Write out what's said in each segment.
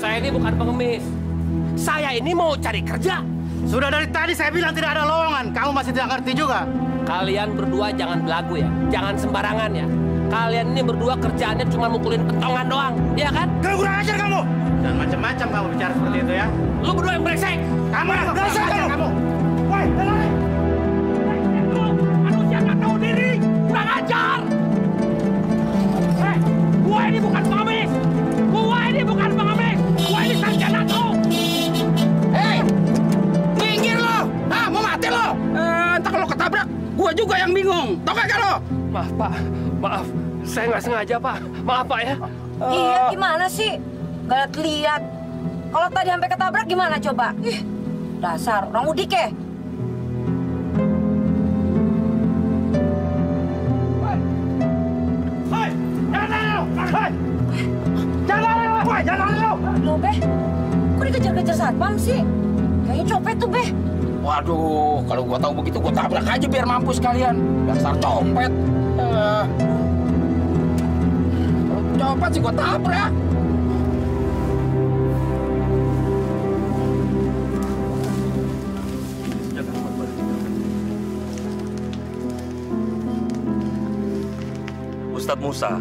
Saya ini bukan pengemis. Saya ini mau cari kerja. Sudah dari tadi saya bilang tidak ada lowongan. Kamu masih tidak ngerti juga. Kalian berdua jangan belagu ya. Jangan sembarangan ya. Kalian ini berdua kerjaannya cuma mukulin pentongan doang. Iya kan? Kurang ajar kamu. Dan macam-macam kamu bicara seperti itu ya. Lu berdua yang brengsek. Kamu brengsek kamu. Woi, dengerin. Lu manusia nggak tahu diri. Kurang ajar. Gua ini bukan pengemis. Gua ini bukan pengemis. Gua ini sarjana tuh. Hei, minggir lo. Ah, mau mati lo. Entar kalau ketabrak, gua juga yang bingung. Tau gak lo? Maaf, Pak. Maaf. Saya nggak sengaja, Pak. Maaf, Pak ya. Iya, gimana sih? Gak lihat. Kalau tadi sampai ketabrak gimana coba? Ih, dasar orang udik ya. Lo, Beh, kok dikejar-kejar satpam sih? Kayaknya copet tuh, Beh. Waduh, kalau gua tahu begitu gua tabrak aja biar mampus kalian. Dasar copet. Kalau copet sih gua tabrak. Ustadz Musa,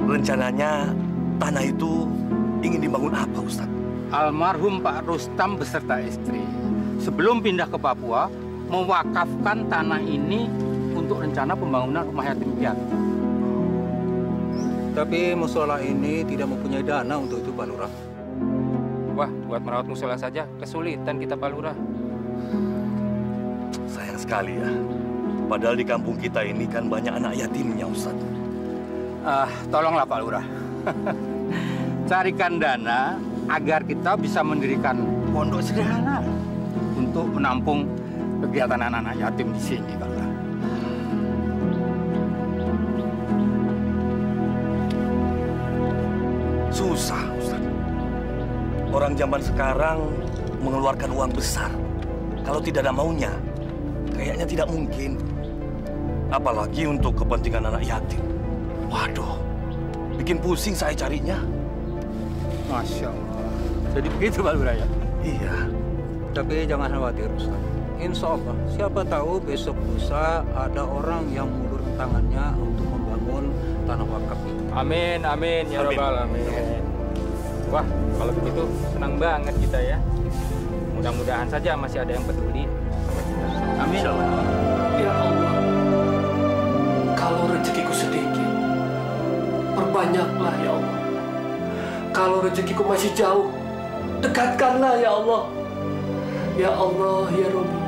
rencananya tanah itu ingin dibangun apa, Ustadz? Almarhum Pak Rustam beserta istri sebelum pindah ke Papua mewakafkan tanah ini untuk rencana pembangunan rumah yatim piatu. Tapi musola ini tidak mempunyai dana untuk itu, Pak Lurah. Wah, buat merawat musola saja kesulitan kita, Pak Lurah. Sayang sekali ya. Padahal di kampung kita ini kan banyak anak yatimnya, Ustadz. Tolonglah Pak Lurah. Carikan dana agar kita bisa mendirikan pondok sederhana untuk menampung kegiatan anak-anak yatim di sini, Pak Lurah. Susah, Ustaz. Orang zaman sekarang mengeluarkan uang besar. Kalau tidak ada maunya, kayaknya tidak mungkin. Apalagi untuk kepentingan anak yatim. Waduh, bikin pusing saya carinya. Masya Allah. Jadi begitu, Pak Lurah ya? Iya. Tapi jangan khawatir, Ustaz. Insya Allah, siapa tahu besok lusa ada orang yang mengulurkan tangannya untuk membangun tanah wakaf itu. Amin, amin, ya Rabbal Alamin. Wah, kalau begitu senang banget kita ya. Mudah-mudahan saja masih ada yang peduli sama kita. Amin. Ya Allah, kalau rezekiku sedikit, perbanyaklah ya Allah. Kalau rezekiku masih jauh, dekatkanlah ya Allah. Ya Allah, ya Rabbi,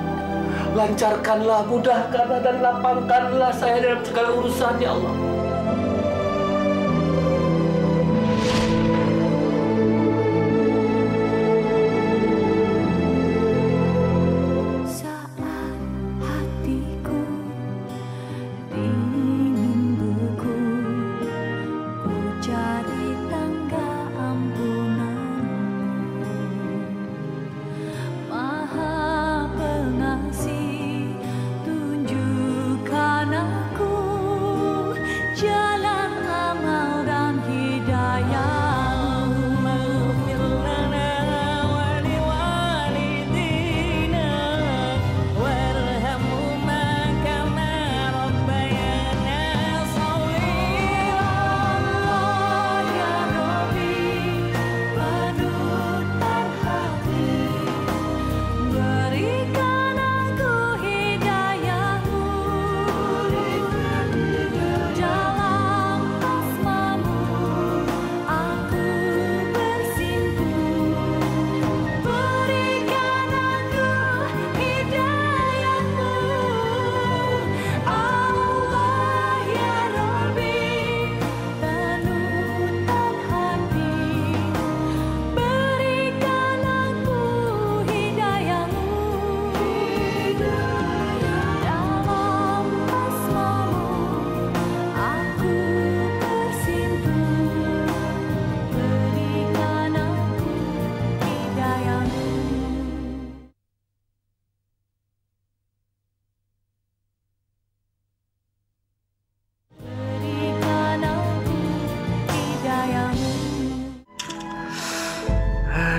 lancarkanlah, mudahkanlah, dan lapangkanlah saya dalam segala urusan ya Allah.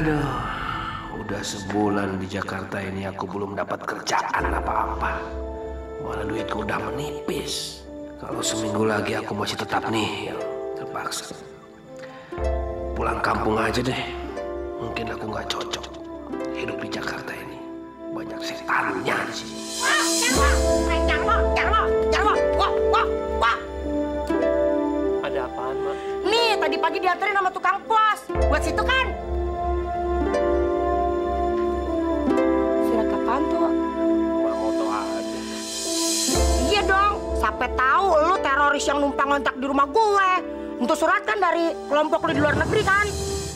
Aduh, udah sebulan di Jakarta ini aku belum dapat kerjaan apa-apa. Malah duitku udah menipis. Kalau seminggu lagi aku masih tetap nih, terpaksa. Pulang kampung aja deh. Mungkin aku nggak cocok hidup di Jakarta ini. Banyak setannya di sini. Wah. Ada apaan, Mak? Nih, tadi pagi dianterin sama tukang pos. Buat situ kan? Surat apaan tuh? Moto aja. Iya dong. Sampai tahu lu teroris yang numpang ngontak di rumah gue. Untuk surat kan dari kelompok lu di luar negeri kan?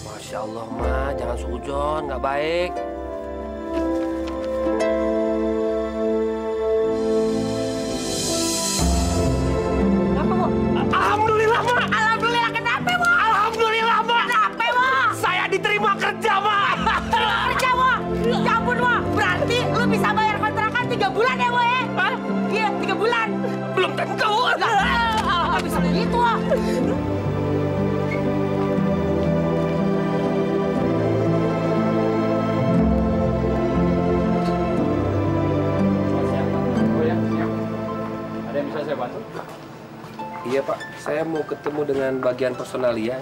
Masya Allah, Ma. Jangan sujon, nggak baik. Kenapa, Bu? Alhamdulillah, Ma. Alhamdulillah, kenapa, Bu? Alhamdulillah, Ma. Kenapa, Bu? Saya diterima kerja, Ma. Kerja, Bu? Ya ampun, Bu. Berarti lu bisa bayar kontrakan 3 bulan ya, Bu, ya? Hah? Iya, 3 bulan. Belum tentu. Nggak bisa begitu, Bu. Oh ya, siap. Ada yang bisa saya bantu? Iya, Pak. Saya mau ketemu dengan bagian personalia.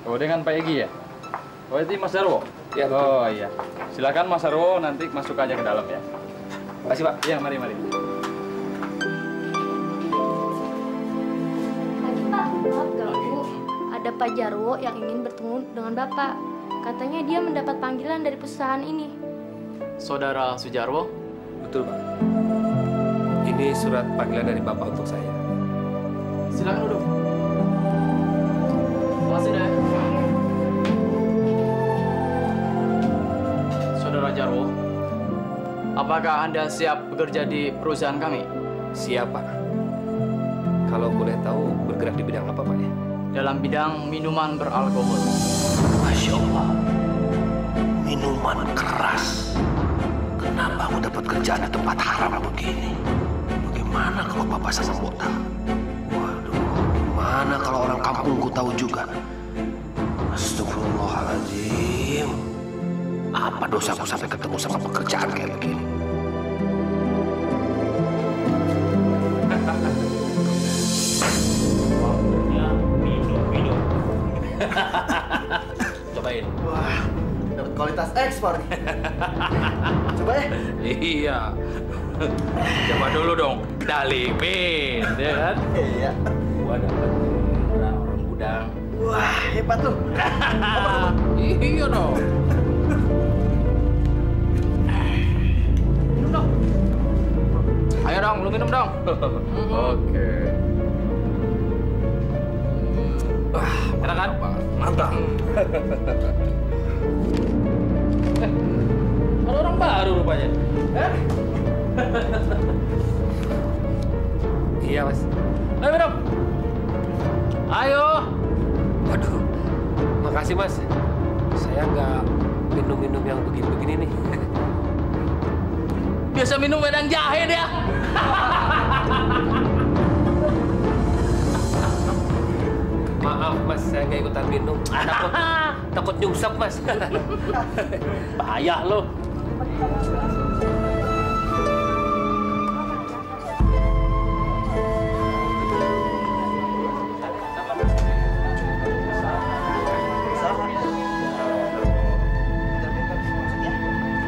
Oh, dengan Pak Egi ya? Oh, itu Mas Darwo? Ya, betul. Oh iya. Silakan Mas Darwo nanti masuk aja ke dalam ya. Makasih, Pak. Iya, mari. Pagi Pak, maaf ganggu. Ada Pak Jarwo yang ingin bertemu dengan Bapak. Katanya dia mendapat panggilan dari perusahaan ini. Saudara Sujarwo? Betul, Pak. Ini surat panggilan dari Bapak untuk saya. Silakan duduk. Makasih deh. Saudara Jarwo, apakah Anda siap bekerja di perusahaan kami? Siap, Pak. Kalau boleh tahu bergerak di bidang apa, Pak ya? Dalam bidang minuman beralkohol. Masya Allah. Minuman keras. Kenapa aku dapat kerjaan di tempat haram begini? Bagaimana kalau Bapak sama Mbok tahu? Waduh, gimana kalau orang kampungku tahu juga? Astagfirullahaladzim. Apa dosaku sampai ketemu sama pekerjaan kayak begini? Minum. Cobain. Wah, dapat kualitas ekspor nih. Coba ya. Iya. Coba dulu dong. Dalimin, ya kan? Iya. Gua dapat orang gudang. Wah, hebat tuh. Iya dong. Minum dong. Ayo dong, lu minum dong. Oke. Wah, enak kan? Mantap. Ada orang baru rupanya. Iya, Mas. Ayo minum. Ayo. Waduh, makasih, Mas. Saya nggak minum-minum yang begini-begini nih. Biasa minum wedang jahe dia. Maaf, Mas, saya nggak ikutan minum. Takut nyungsep, Mas. Bahaya lo.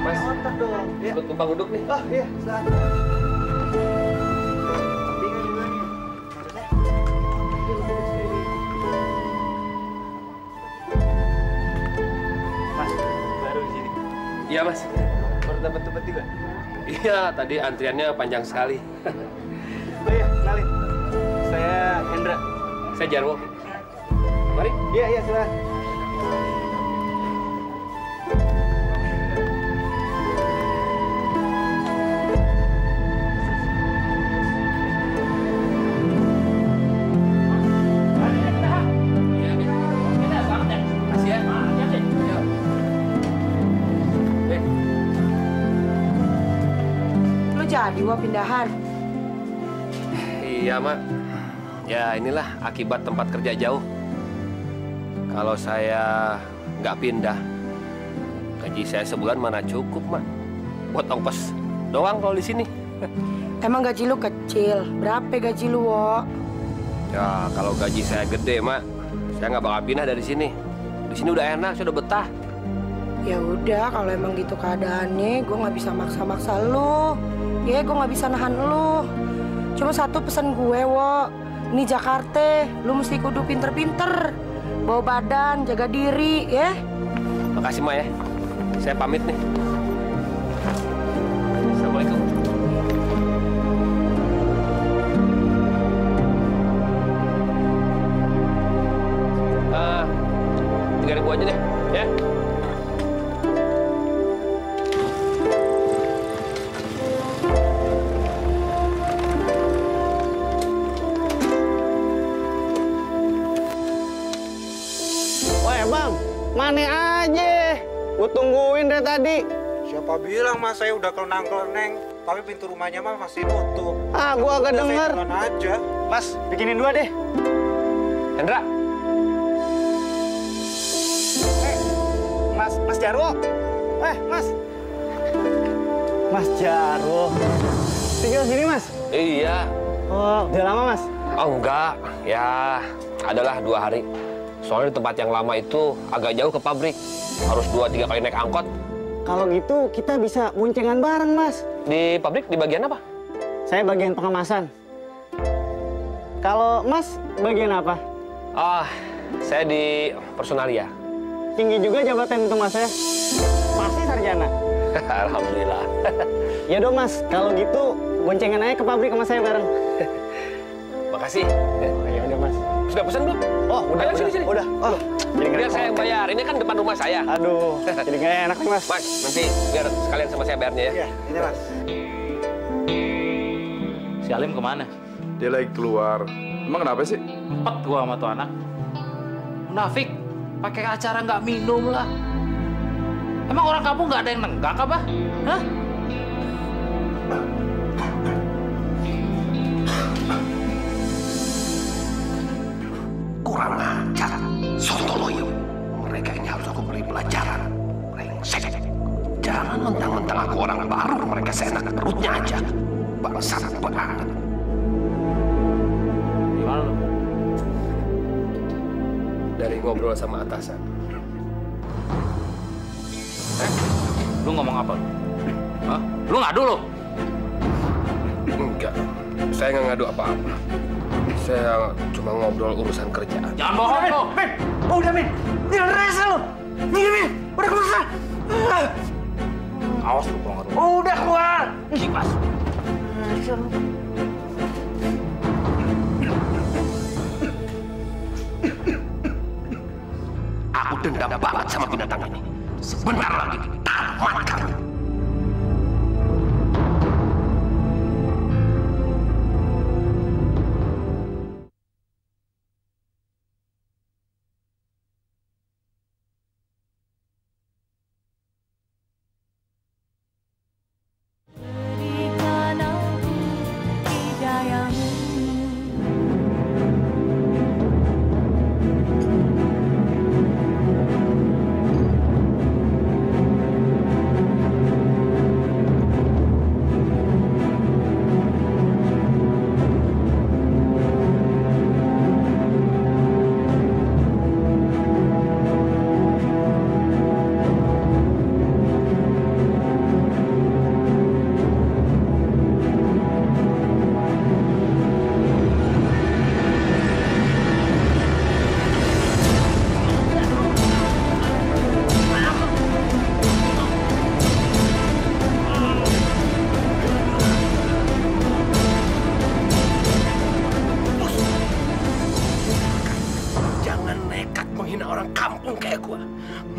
Mas, Mantap dong. Ya. ikut numpang duduk nih. Oh iya, silakan. Bingung juga nih. Maksudnya? Mas, baru di sini. Iya, Mas. Baru dapat tempat juga. Iya, tadi antriannya panjang sekali. Oh iya, kenalin. Saya Hendra. Saya Jarwo. Mari. Iya, silakan. Jadi wah pindahan. Iya, Mak. Ya, inilah akibat tempat kerja jauh. Kalau saya nggak pindah, gaji saya sebulan mana cukup, Mak. Buat ongkos doang kalau di sini. Emang gaji lu kecil? Berapa gaji lu, Wo? Ya, kalau gaji saya gede, Mak, saya nggak bakal pindah dari sini. Di sini udah enak, saya udah betah. Ya udah, kalau emang gitu keadaannya, gue nggak bisa maksa-maksa lu. Ya, gue nggak bisa nahan lu. Cuma satu pesan gue, Wo. Ini Jakarta, lu mesti kudu pinter-pinter. Bawa badan, jaga diri, ya. Makasih, Mak, ya. Saya pamit nih. Assalamualaikum. Tiga 3.000 aja deh, ya. Wah, Bang, mana aja? Gue tungguin dari tadi. Siapa bilang Mas saya udah kelenang-keleneng, tapi pintu rumahnya mah masih nutup. Ah, gua agak denger. Saya jalan aja. Mas, bikinin 2 deh. Hendra. Mas Jarwo. Mas. Mas Jarwo. Tinggal sini, Mas? Iya. Oh, udah lama, Mas? Oh, enggak. Ya, adalah 2 hari. Soalnya di tempat yang lama itu agak jauh ke pabrik. Harus 2-3 kali naik angkot. Kalau gitu, kita bisa boncengan bareng, Mas. Di pabrik, di bagian apa? Saya bagian pengemasan. Kalau Mas, bagian apa? Ah, saya di personalia. Tinggi juga jabatan itu, Mas, ya? Pasti sarjana. Alhamdulillah. Ya dong, Mas. Kalau gitu, boncengan aja ke pabrik sama saya bareng. Makasih. Ya udah, Mas. Sudah pesan belum? Oh, udah. Ayo, sini. Udah. Oh, biar saya yang bayar. Ini kan depan rumah saya. Aduh, jadi nggak enak nih, Mas. Mas, nanti biar sekalian sama saya bayarnya ya. Iya, ini, Mas. Si Alim kemana? Dia lagi keluar. Emang kenapa sih? Empet gua sama tuh anak. Munafik, pakai acara nggak minum lah. Emang orang kampung nggak ada yang nenggak apa? Hah? Kurang ajar, sontoloyo. Mereka ini harus aku beri pelajaran. Brengsek. Jangan mentang-mentang aku orang baru, mereka seenak perutnya aja. Bangsat banget. Gimana lu? Dari ngobrol sama atasan. Lu ngomong apa? Hah? Lu ngadu lu? Enggak, saya nggak ngadu apa-apa. Saya cuma ngobrol urusan kerjaan. Jangan bohong lu! Min! Oh, udah, Min! Tinggal resa lu! Min! Udah keluar! Awas lu kalau nggak. Udah keluar! Kipas. Aku dendam banget sama binatang ini. Sebentar lagi tamat kamu.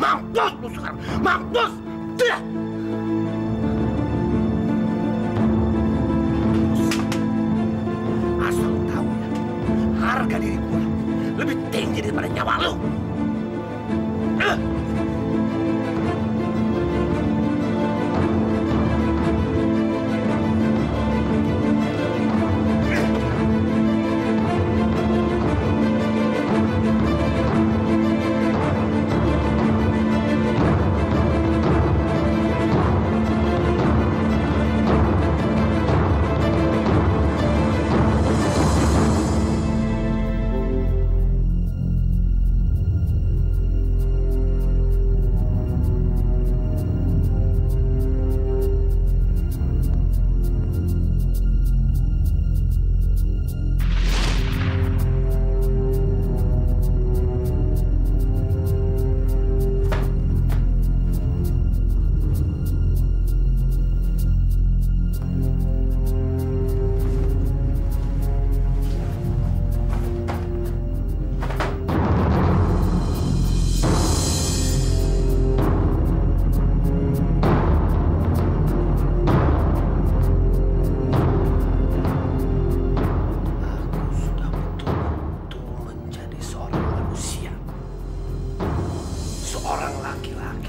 Mampus lu sekarang, mampus! Tidak! Asal lu tahu ya, harga diri gua lebih tinggi daripada nyawa lu.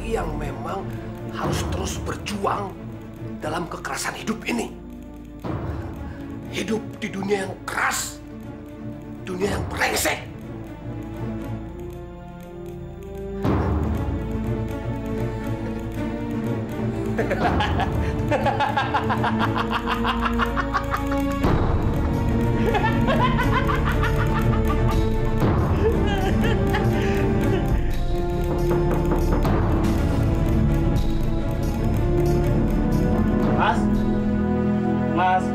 laki-laki yang memang harus terus berjuang dalam kekerasan hidup ini. Hidup di dunia yang keras, dunia yang brengsek. Mas, Mas,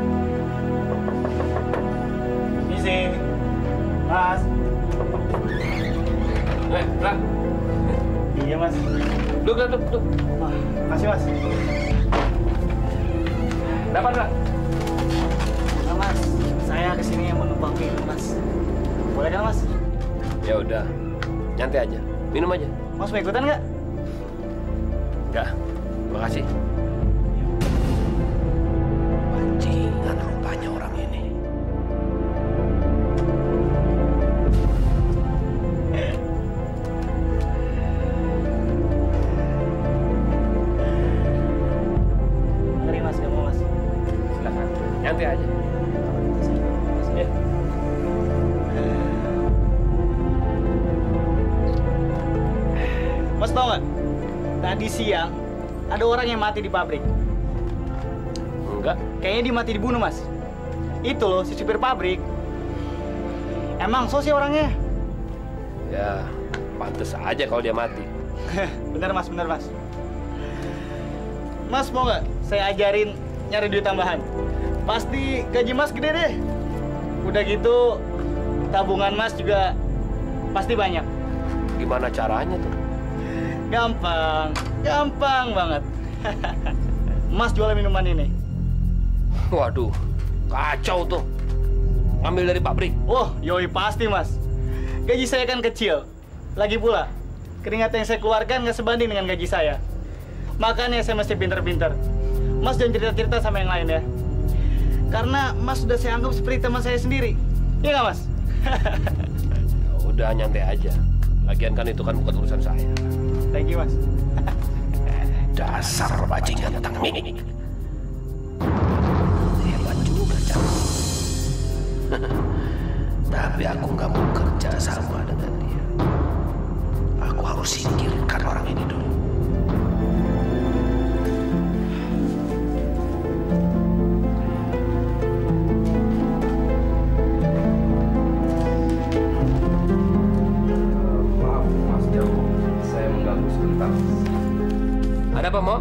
misi, Mas. Ra. Iya Mas. Duduk. Makasih Mas. Dapat Ra? Nah, Mas, saya kesini mau numpang minum Mas. Boleh kan Mas? Ya udah, nyantai aja, minum aja. Mas mau ikutan nggak? Enggak, makasih. Bajingan rupanya orang ini. Mari Mas, kamu Mas. Silakan, nyantai aja. Ya. Mas tau nggak? Tadi siang ada orang yang mati di pabrik. Enggak. Kayaknya dia mati dibunuh Mas. Itu loh si supir pabrik. Emang so sih orangnya? Ya, pantes aja kalau dia mati. Bener Mas, bener Mas. Mas mau nggak saya ajarin nyari duit tambahan? Pasti gaji Mas gede deh. Udah gitu tabungan Mas juga pasti banyak. Gimana caranya tuh? Gampang banget. Mas jual minuman ini. Waduh, kacau tuh. Ambil dari pabrik. Oh, yoi pasti Mas. Gaji saya kan kecil. Lagi pula, keringat yang saya keluarkan nggak sebanding dengan gaji saya. Makanya saya mesti pinter-pinter. Mas jangan cerita-cerita sama yang lain ya. Karena Mas sudah saya anggap seperti teman saya sendiri. Iya nggak Mas? Udah nyantai aja. Lagian kan itu kan bukan urusan saya. Thank you Mas. Dasar bajingan tentang mini. Hebat juga, Cak. Tapi aku nggak mau kerja sama dengan dia. Aku harus singkirkan orang ini dulu. Maaf, Mas Jarwo. Saya mengganggu sebentar. Ada apa, Mo?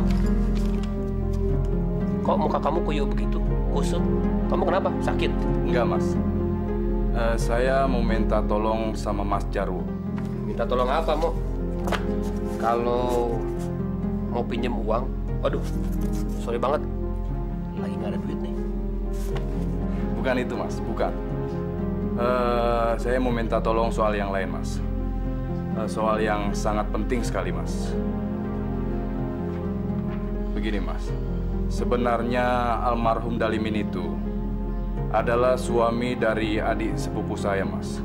Kok muka kamu kuyup begitu? Kusut? Kamu kenapa? Sakit? Enggak, Mas. Saya mau minta tolong sama Mas Jarwo. Minta tolong apa, Mo? Kalau mau pinjem uang, waduh, sorry banget. Lagi nggak ada duit nih. Bukan itu, Mas. Bukan. Saya mau minta tolong soal yang lain, Mas. Soal yang sangat penting sekali, Mas. Begini, Mas. Sebenarnya almarhum Dalimin itu adalah suami dari adik sepupu saya, Mas.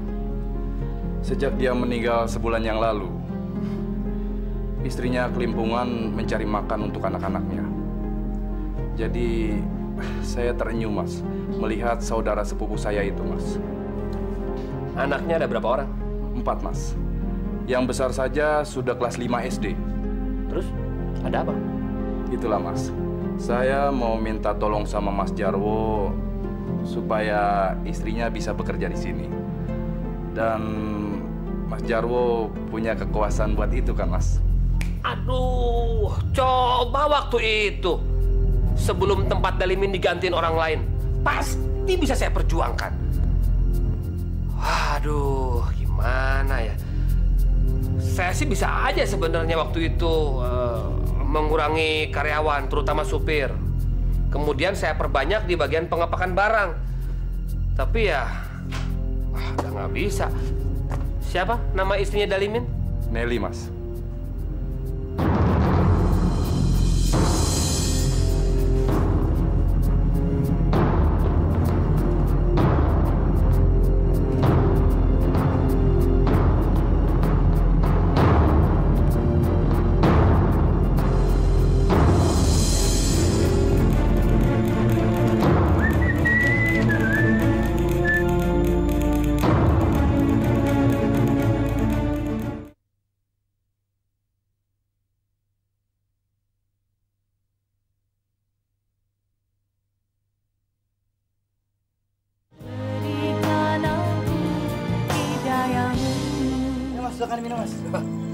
Sejak dia meninggal sebulan yang lalu, istrinya kelimpungan mencari makan untuk anak-anaknya. Jadi, saya terenyuh, Mas, melihat saudara sepupu saya itu, Mas. Anaknya ada berapa orang? 4, Mas. Yang besar saja sudah kelas 5 SD. Terus, ada apa? Itulah, Mas. Saya mau minta tolong sama Mas Jarwo supaya istrinya bisa bekerja di sini. Dan Mas Jarwo punya kekuasaan buat itu kan, Mas? Aduh, coba waktu itu sebelum tempat Dalimin digantiin orang lain, pasti bisa saya perjuangkan. Waduh, gimana ya? Saya sih bisa aja sebenarnya waktu itu mengurangi karyawan, terutama supir. Kemudian saya perbanyak di bagian pengepakan barang. Tapi ya, udah nggak bisa. Siapa nama istrinya Dalimin? Nelly, Mas.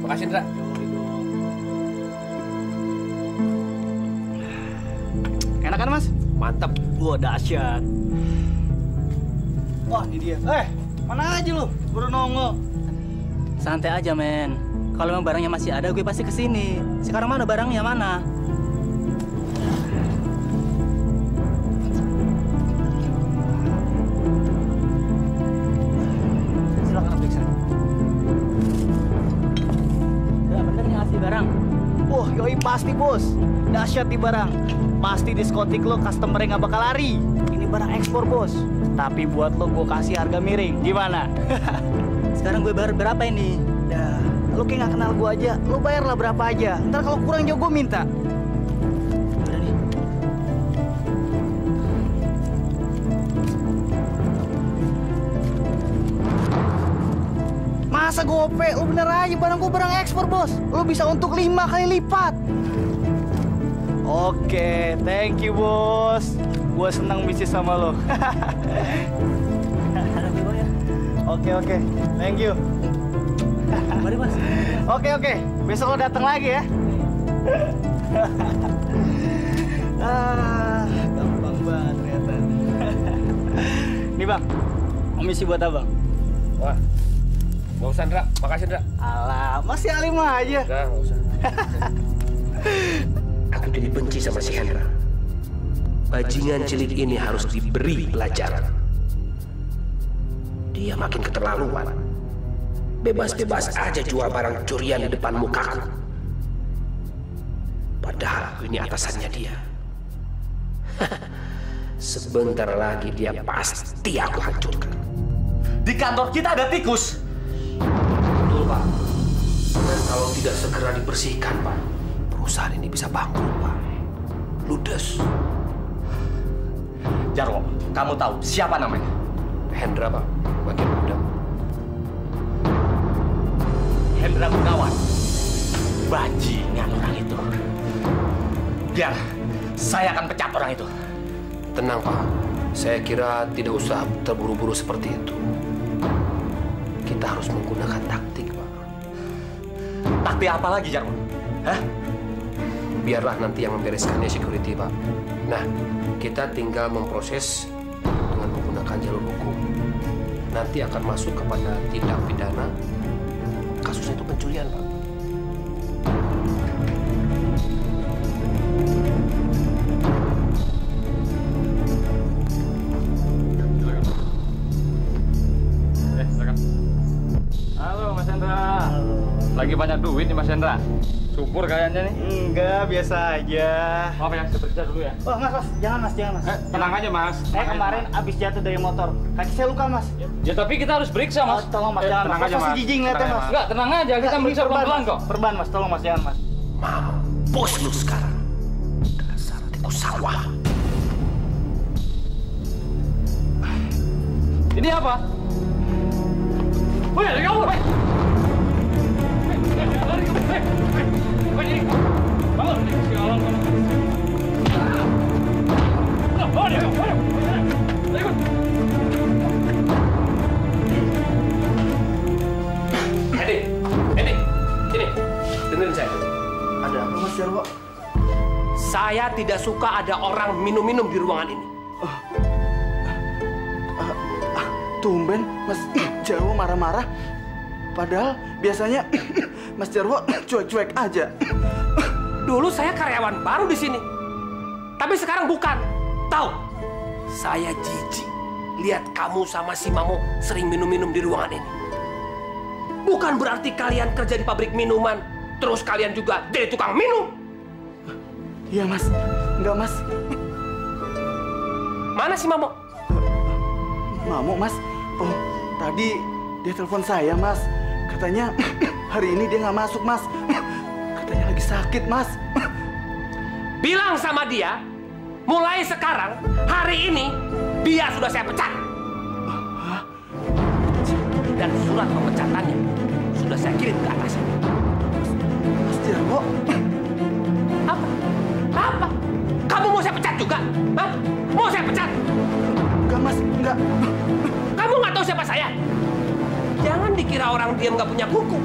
Makasih, Indra. Enak kan, Mas? Mantap. Wah, dahsyat. Wah, ini dia. Mana aja lu? Baru nongol. Santai aja, men. Kalau memang barangnya masih ada, gue pasti kesini. Sekarang mana barangnya, mana? Silakan periksa. Ya, bener nih asli barang. Wah, yoi pasti, Bos. Dahsyat nih barang. Pasti diskotik lo customer-nya nggak bakal lari. Ini barang ekspor, Bos. Tapi buat lo gue kasih harga miring. Gimana? Sekarang gue bayar berapa ini? Ya, lo kayak nggak kenal gue aja. Lo bayarlah berapa aja. Ntar kalau kurang jauh gue minta. Udah nih. Masa gope? Lo bener aja, barang gue barang ekspor, Bos. Lo bisa untuk 5 kali lipat. Oke, thank you, Bos. Gue senang bisnis sama lo. Oke, thank you. Mari, Mas. Oke, besok lo datang lagi ya. Gampang banget ternyata. Nih Bang, komisi buat abang. Wah, nggak usah, Indra. Makasih, Indra. Alah, masih alim aja. Udah, nggak usah. Aku jadi benci sama si Hendra. Bajingan cilik ini harus diberi pelajaran. Dia makin keterlaluan. Bebas-bebas aja jual barang curian di depan mukaku. Padahal ini atasannya dia. Sebentar lagi dia pasti aku hancurkan. Di kantor kita ada tikus. Betul, Pak. Dan kalau tidak segera dibersihkan, Pak, perusahaan ini bisa bangkrut, Pak. Ludes. Jarwo, kamu tahu siapa namanya? Hendra, Pak. Bagian muda. Hendra Gunawan. Bajingan orang itu. Biar saya akan pecat orang itu. Tenang, Pak. Saya kira tidak usah terburu-buru seperti itu. Kita harus menggunakan taktik, Pak. Taktik apa lagi, Jarwo? Hah? Biarlah nanti yang membereskannya security, Pak. Nah, kita tinggal memproses dengan menggunakan jalur hukum. Nanti akan masuk kepada tindak pidana. Kasusnya itu pencurian, Pak. Halo, Mas Hendra. Lagi banyak duit nih, Mas Hendra. Subur kayaknya nih. Enggak, biasa aja. Maaf ya, saya periksa dulu ya. Wah, Mas, jangan Mas. Tenang aja, Mas. Saya kemarin abis jatuh dari motor. Kaki saya luka, Mas. Ya tapi kita harus periksa, Mas. Tolong, Mas, jangan. Tenang aja, Mas. Pasti jijik ngeliatnya, Mas. Enggak, tenang aja. Kita meriksa pelan-pelan kok. Perban, Mas. Tolong, Mas, jangan, Mas. Mampus lu sekarang. Dasar tikus sawah. Ini apa? Woi, lari kabur, woi. Lari kabur, woi. Woi, ini. Bangun, sialan kamu. Oh, dia, lari kabur. Edi, sini. Dengerin saya. Ada apa, Mas Jarwo? Saya tidak suka ada orang minum-minum di ruangan ini. Tumben Mas Jarwo marah-marah. Padahal biasanya Mas Jarwo cuek-cuek aja. Dulu saya karyawan baru di sini. Tapi sekarang bukan. Tahu? Saya jijik lihat kamu sama si Mamo sering minum-minum di ruangan ini. Bukan berarti kalian kerja di pabrik minuman, terus kalian juga jadi tukang minum. Iya, Mas. Enggak, Mas. Mana si Mamo? Mamo, Mas. Oh, tadi dia telepon saya, Mas. Katanya hari ini dia nggak masuk, Mas. Katanya lagi sakit, Mas. Bilang sama dia, mulai sekarang, hari ini, dia sudah saya pecat. Dan surat pemecatannya sudah saya kirim ke atasnya. Mas Jarwo. Apa? Kamu mau saya pecat juga? Hah? Mau saya pecat? Enggak, Mas. Enggak. Kamu nggak tahu siapa saya? Jangan dikira orang diam nggak punya kuku.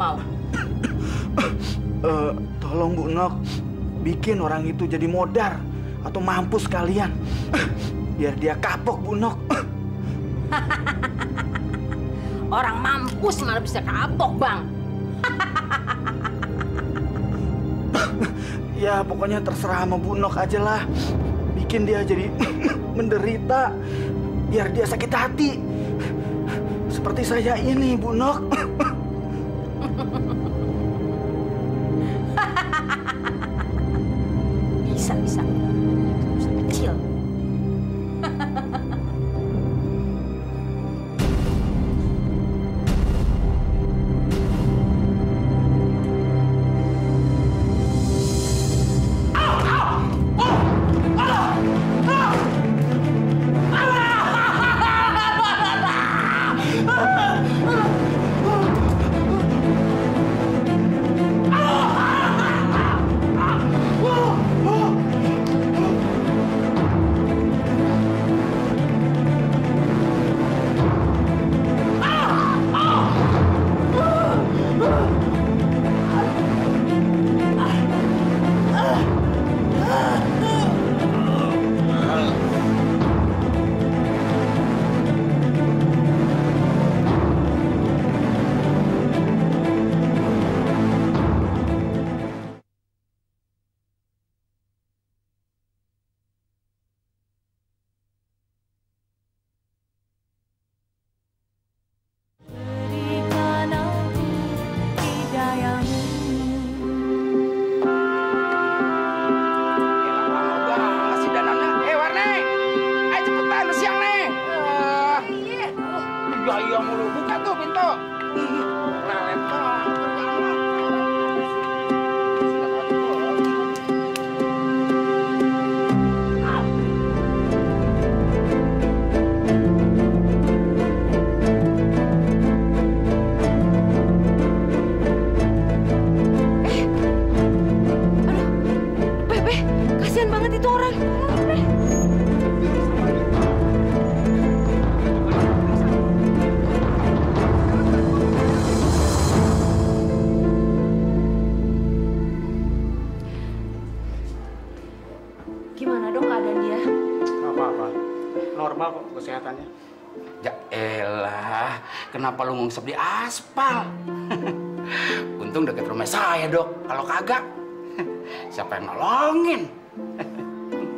mau? Tolong Bu Nok, bikin orang itu jadi modar atau mampus kalian. Biar dia kapok Bu Nok. Orang mampus malah bisa kapok, Bang. Ya pokoknya terserah sama Bu Nok aja lah. Bikin dia jadi menderita. Biar dia sakit hati. Seperti saya ini, Bu Nok. Bisa. Bisa kecil. Gimana dok keadaan dia? Nggak apa-apa, normal kok kesehatannya. Ya elah, kenapa lu ngungsep di aspal? Untung deket rumah saya, Dok. Kalau kagak, siapa yang nolongin?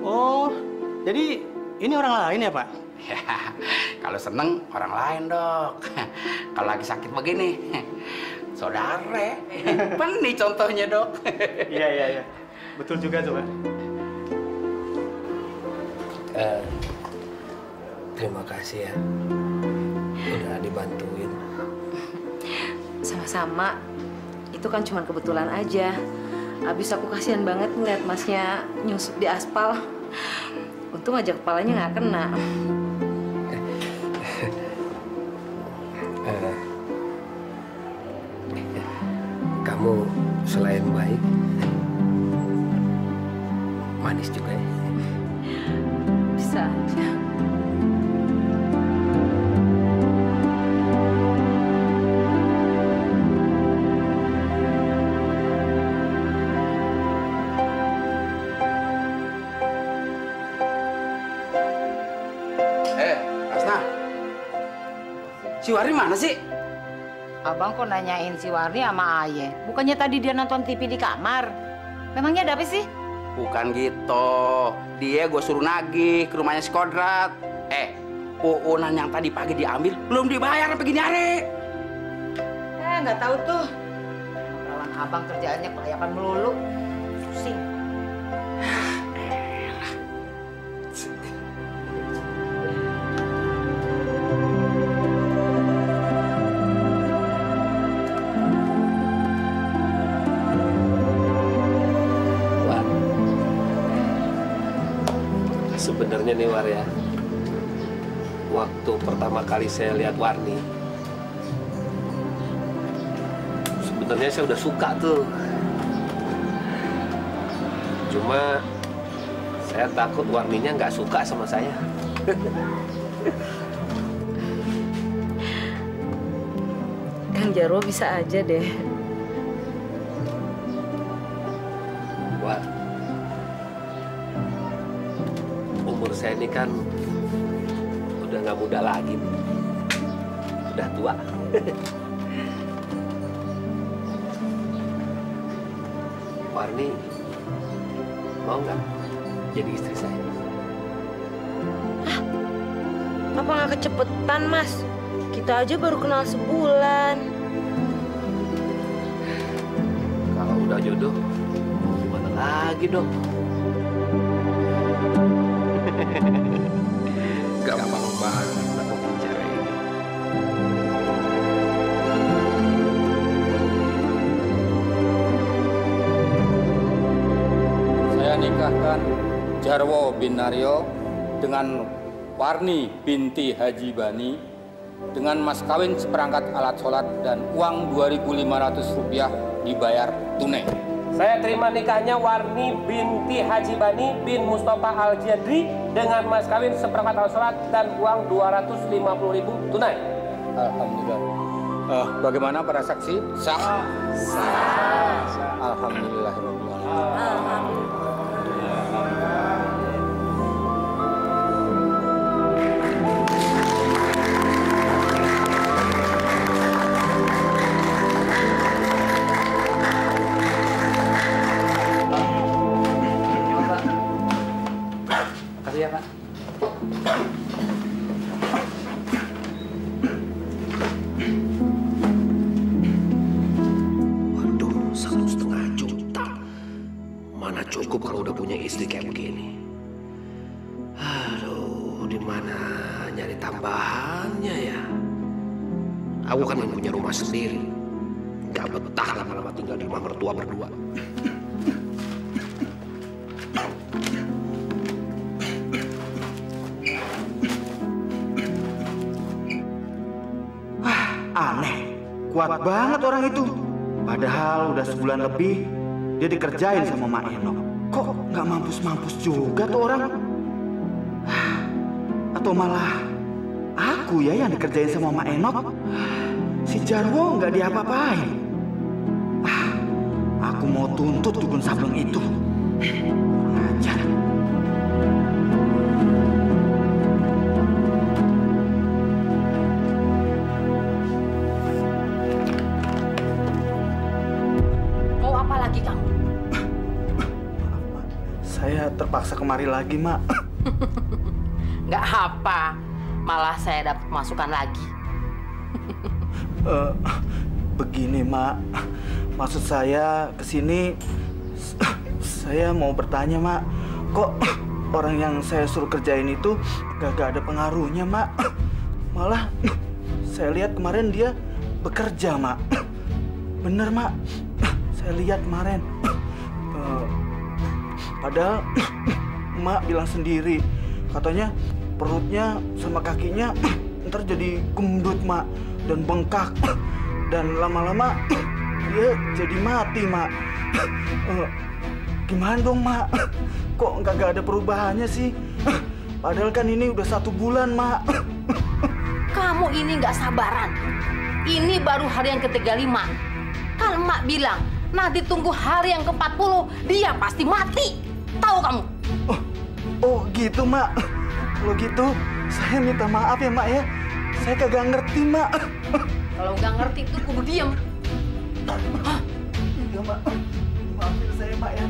Oh, jadi ini orang lain ya, Pak? Ya, kalau seneng orang lain, Dok. Kalau lagi sakit begini, saudara. Nih contohnya, Dok. Iya. Betul juga tuh, Pak. Terima kasih ya. Udah dibantuin. Sama-sama. Itu kan cuma kebetulan aja. Abis aku kasihan banget ngeliat masnya nyusup di aspal. Untung aja kepalanya nggak kena. Kamu selain baik, manis juga ya. Bisa aja. Asna, si Warni mana sih? Abang kok nanyain si Warni sama Aye? Bukannya tadi dia nonton TV di kamar? Memangnya ada apa sih? Bukan gitu. Dia gue suruh nagih ke rumahnya si Kodrat. Uunan yang tadi pagi diambil belum dibayar sampai gini hari. Nggak tahu tuh. Perawan abang kerjaannya kelayakan melulu. Pusing. Sebenarnya nih War ya, waktu pertama kali saya lihat Warni, sebenarnya saya udah suka tuh. Cuma saya takut Warninya nggak suka sama saya. Kang Jarwo bisa aja deh ini kan udah nggak muda lagi, udah tua. Warni mau nggak jadi istri saya? Apa nggak kecepetan, Mas? Kita aja baru kenal sebulan. Kalau udah jodoh, gimana lagi dong? Gampang banget aku bicara ini. Saya nikahkan Jarwo bin Naryo dengan Warni binti Haji Bani dengan mas kawin seperangkat alat sholat dan uang Rp2.500 dibayar tunai. Saya terima nikahnya Warni binti Haji Bani bin Mustafa Al-Jadri dengan mas kawin seperangkat alat sholat dan uang Rp250.000 tunai. Alhamdulillah. Bagaimana para saksi? Sah. Alhamdulillah. Ya, Pak. Waduh, 1,5 juta. Mana cukup kalau udah punya istri kayak begini. Aduh, di mana nyari tambahannya ya? Aku kan yang punya rumah sendiri. Gak betah lama-lama tinggal di rumah mertua berdua. Aneh, kuat banget orang itu. Padahal udah sebulan lebih dia dikerjain sama Mak Eno. Kok nggak mampus-mampus juga tuh orang? Atau malah aku ya yang dikerjain sama Mak Eno? Si Jarwo nggak diapa-apain. Aku mau tuntut dukun sableng itu. Ajar. Saya terpaksa kemari lagi, Mak. Nggak apa, malah saya dapat masukan lagi. Begini, Mak. Maksud saya kesini, saya mau bertanya, Mak. Kok orang yang saya suruh kerjain itu gak ada pengaruhnya, Mak? Malah saya lihat kemarin dia bekerja, Mak. Bener, Mak. Saya lihat kemarin. Padahal Mak bilang sendiri, katanya perutnya sama kakinya ntar jadi gendut, Mak, dan bengkak. Dan lama-lama dia jadi mati, Mak. Gimana dong, Mak? Kok nggak ada perubahannya sih? Padahal kan ini udah 1 bulan, Mak. Kamu ini nggak sabaran. Ini baru hari yang ke-35. Kan Mak bilang, nanti tunggu hari yang ke-40, dia pasti mati. Tahu kamu? Oh gitu, Mak. Kalau gitu, saya minta maaf ya, Mak ya. Saya kagak ngerti, Mak. Kalau nggak ngerti tuh kudu diem. Iya, Mak. Maafin saya, Mak ya.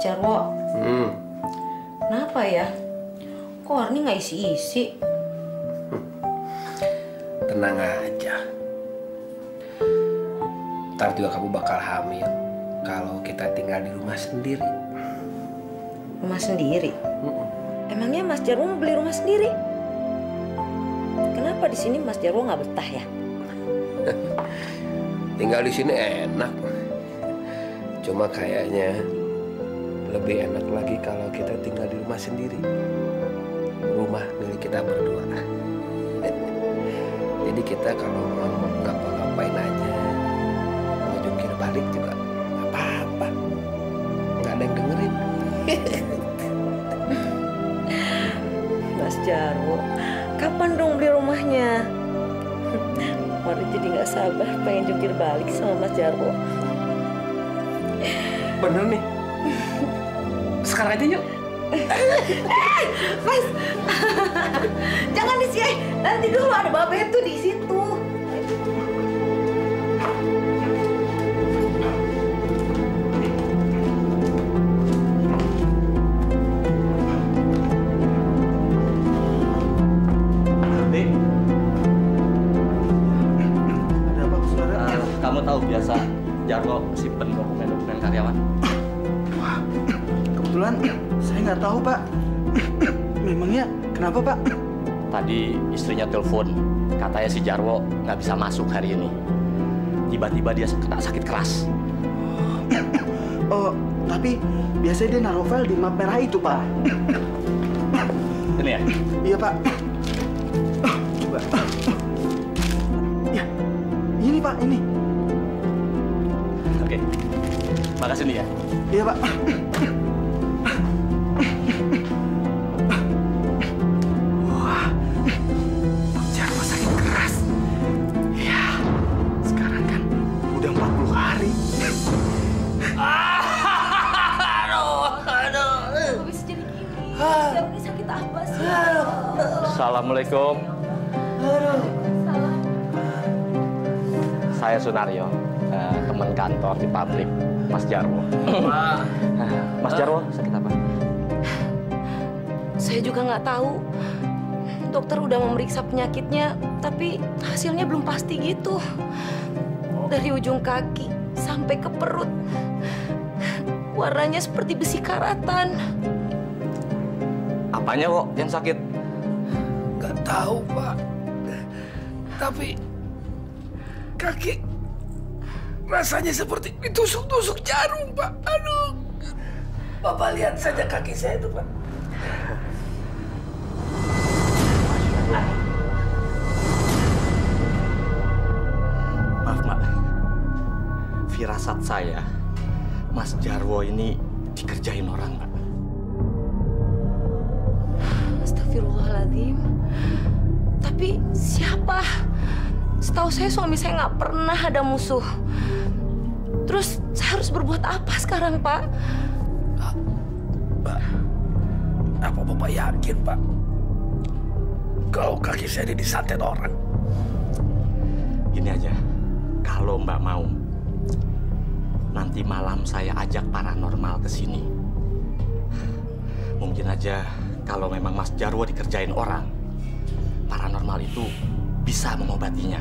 Jarwo, kenapa ya? Kok Warni nggak isi-isi? Tenang aja. Ntar juga kamu bakal hamil kalau kita tinggal di rumah sendiri. Rumah sendiri? Emangnya Mas Jarwo mau beli rumah sendiri? Kenapa di sini Mas Jarwo nggak betah ya? Tinggal di sini enak. Cuma kayaknya lebih enak lagi kalau kita tinggal di rumah sendiri. Rumah milik kita berdua. Jadi kita kalau mau ngapa-ngapain aja, mau jungkir balik juga nggak apa-apa. Nggak ada yang dengerin. Mas Jarwo, kapan dong beli rumahnya? Mari jadi nggak sabar pengen jungkir balik sama Mas Jarwo. Bener nih. Sekarang aja yuk. Mas, jangan di sini. Nanti dulu ada babe tuh di situ. Kamu tahu biasa Jarwo simpen dokumen-dokumen karyawan? Wah, kebetulan saya nggak tahu, Pak. Memangnya kenapa, Pak? Tadi istrinya telepon, katanya si Jarwo nggak bisa masuk hari ini. Tiba-tiba dia kena sakit keras. Oh, tapi biasanya dia naruh file di map merah itu, Pak. Ini ya? Iya, Pak. Coba. Ya, ini Pak, ini. Oke, makasih nih ya. Iya, Pak. Wah, Jarwo sakit keras. Ya, sekarang kan udah 40 hari. Kok bisa jadi gini? Jarwo sakit apa sih? Assalamualaikum. Saya Sunaryo, teman kantor di pabrik Mas Jarwo. Mas Jarwo sakit apa? Saya juga nggak tahu. Dokter udah memeriksa penyakitnya, tapi hasilnya belum pasti gitu. Dari ujung kaki sampai ke perut, warnanya seperti besi karatan. Apanya kok yang sakit? Nggak tahu, Pak. Tapi kaki rasanya seperti ditusuk-tusuk jarum, Pak. Aduh. Bapak lihat saja kaki saya itu, Pak. Maaf, Mak. Firasat saya, Mas Jarwo ini dikerjain orang, Mak. Astagfirullahaladzim. Tapi siapa? Setahu saya suami saya nggak pernah ada musuh. Terus saya harus berbuat apa sekarang, Pak? Pak, apa Bapak yakin, Pak? Kalau kaki saya ini disantet orang? Gini aja, kalau Mbak mau, nanti malam saya ajak paranormal ke sini. Mungkin aja kalau memang Mas Jarwo dikerjain orang, paranormal itu bisa mengobatinya.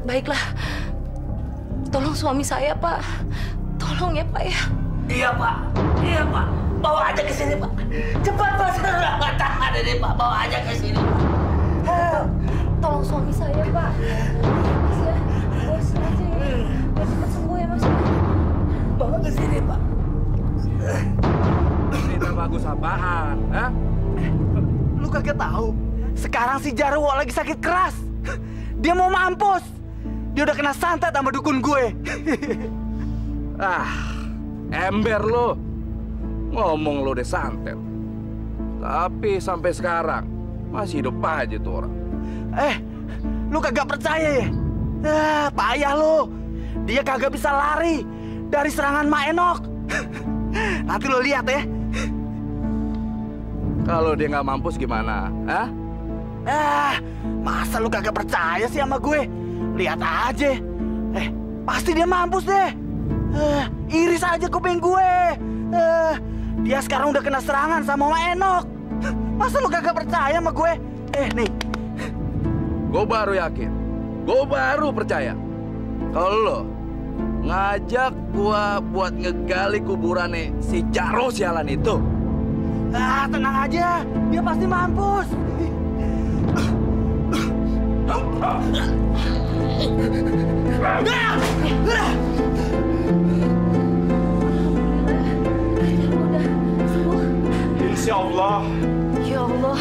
Baiklah, tolong suami saya, Pak. Tolong ya, Pak ya. Iya, Pak. Iya, Pak. Bawa aja ke sini, Pak. Cepat, Pak. Saya udah nggak tahan ini, Pak. Bawa aja ke sini, Pak. Tolong suami saya, Pak. Mas ya, bos aja ya. Biar cepat sembuh ya, Mas. Bawa ke sini, Pak. Cerita bagus apaan? Hah? Lu kagak tahu? Sekarang si Jarwo lagi sakit keras. Dia mau mampus. Dia udah kena santet sama dukun gue. Ember lo. Ngomong lo udah santet. Tapi sampai sekarang masih hidup aja tuh orang. Lu kagak percaya ya? Payah lo. Dia kagak bisa lari dari serangan Mak Enok. Nanti lo lihat ya. Kalau dia nggak mampus gimana? Hah? Masa lu kagak percaya sih sama gue? Lihat aja. Pasti dia mampus deh. Iris aja kuping gue. Dia sekarang udah kena serangan sama Mak Enok. Masa lu kagak percaya sama gue? Nih. Gue baru yakin. Gue baru percaya. Kalau lo ngajak gua buat ngegali kuburannya si Jarwo sialan itu. Tenang aja. Dia pasti mampus. Masya Allah. Ya Allah,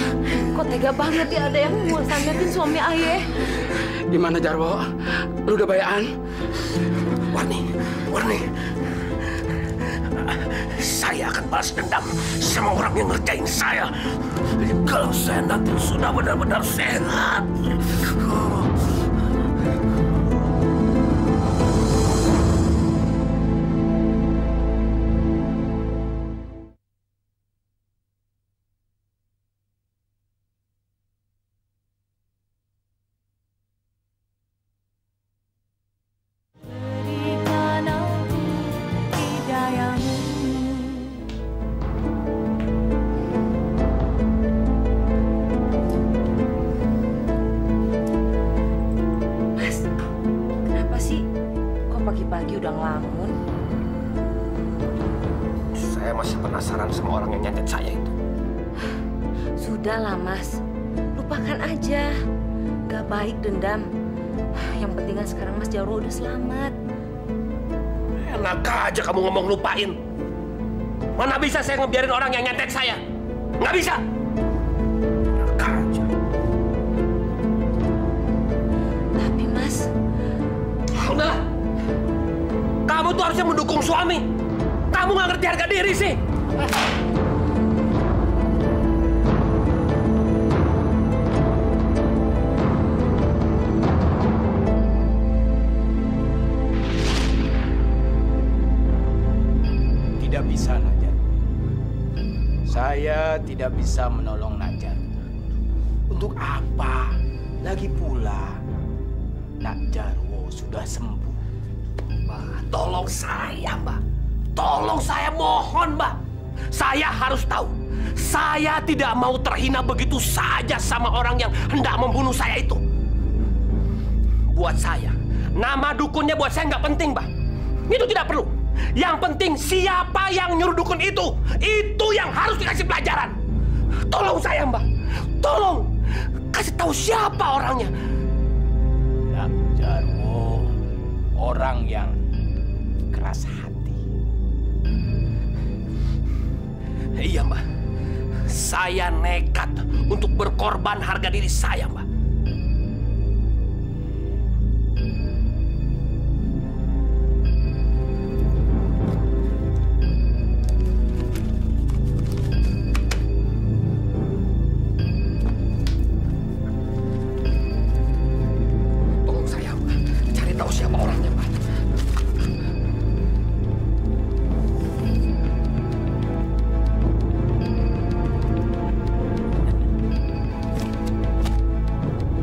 kok tega banget ya ada yang mau sandatin suami ayah. Gimana Jarwo? Lu udah bayaan? Warni. Saya akan balas dendam sama orang yang ngerjain saya. Kalau saya nanti sudah benar-benar sehat. Pagi-pagi udah ngelamun. Saya masih penasaran sama orang yang nyantet saya itu. Sudahlah Mas, lupakan aja. Gak baik dendam. Yang penting kan sekarang Mas Jarwo udah selamat. Enak aja kamu ngomong lupain. Mana bisa saya ngebiarin orang yang nyantet saya? Nggak bisa. Enak aja. Tapi Mas... Udahlah. Kamu tuh harusnya mendukung suami. Kamu nggak ngerti harga diri sih. Tidak bisa, Najar. Saya tidak bisa menolong Najar. Untuk apa? Lagi pula, Jarwo sudah sembuh. Mbak, tolong saya, Mbak. Tolong saya, mohon, Mbak. Saya harus tahu. Saya tidak mau terhina begitu saja sama orang yang hendak membunuh saya itu. Buat saya, nama dukunnya buat saya nggak penting, Mbak. Itu tidak perlu. Yang penting siapa yang nyuruh dukun itu. Itu yang harus dikasih pelajaran. Tolong saya, Mbak. Tolong. Kasih tahu siapa orangnya. Jarwo, orang yang keras hati. Iya, Mbak. Saya nekat untuk berkorban harga diri saya, Mbak. Tolong saya, Mbak. Cari tahu siapa orangnya, Mbak.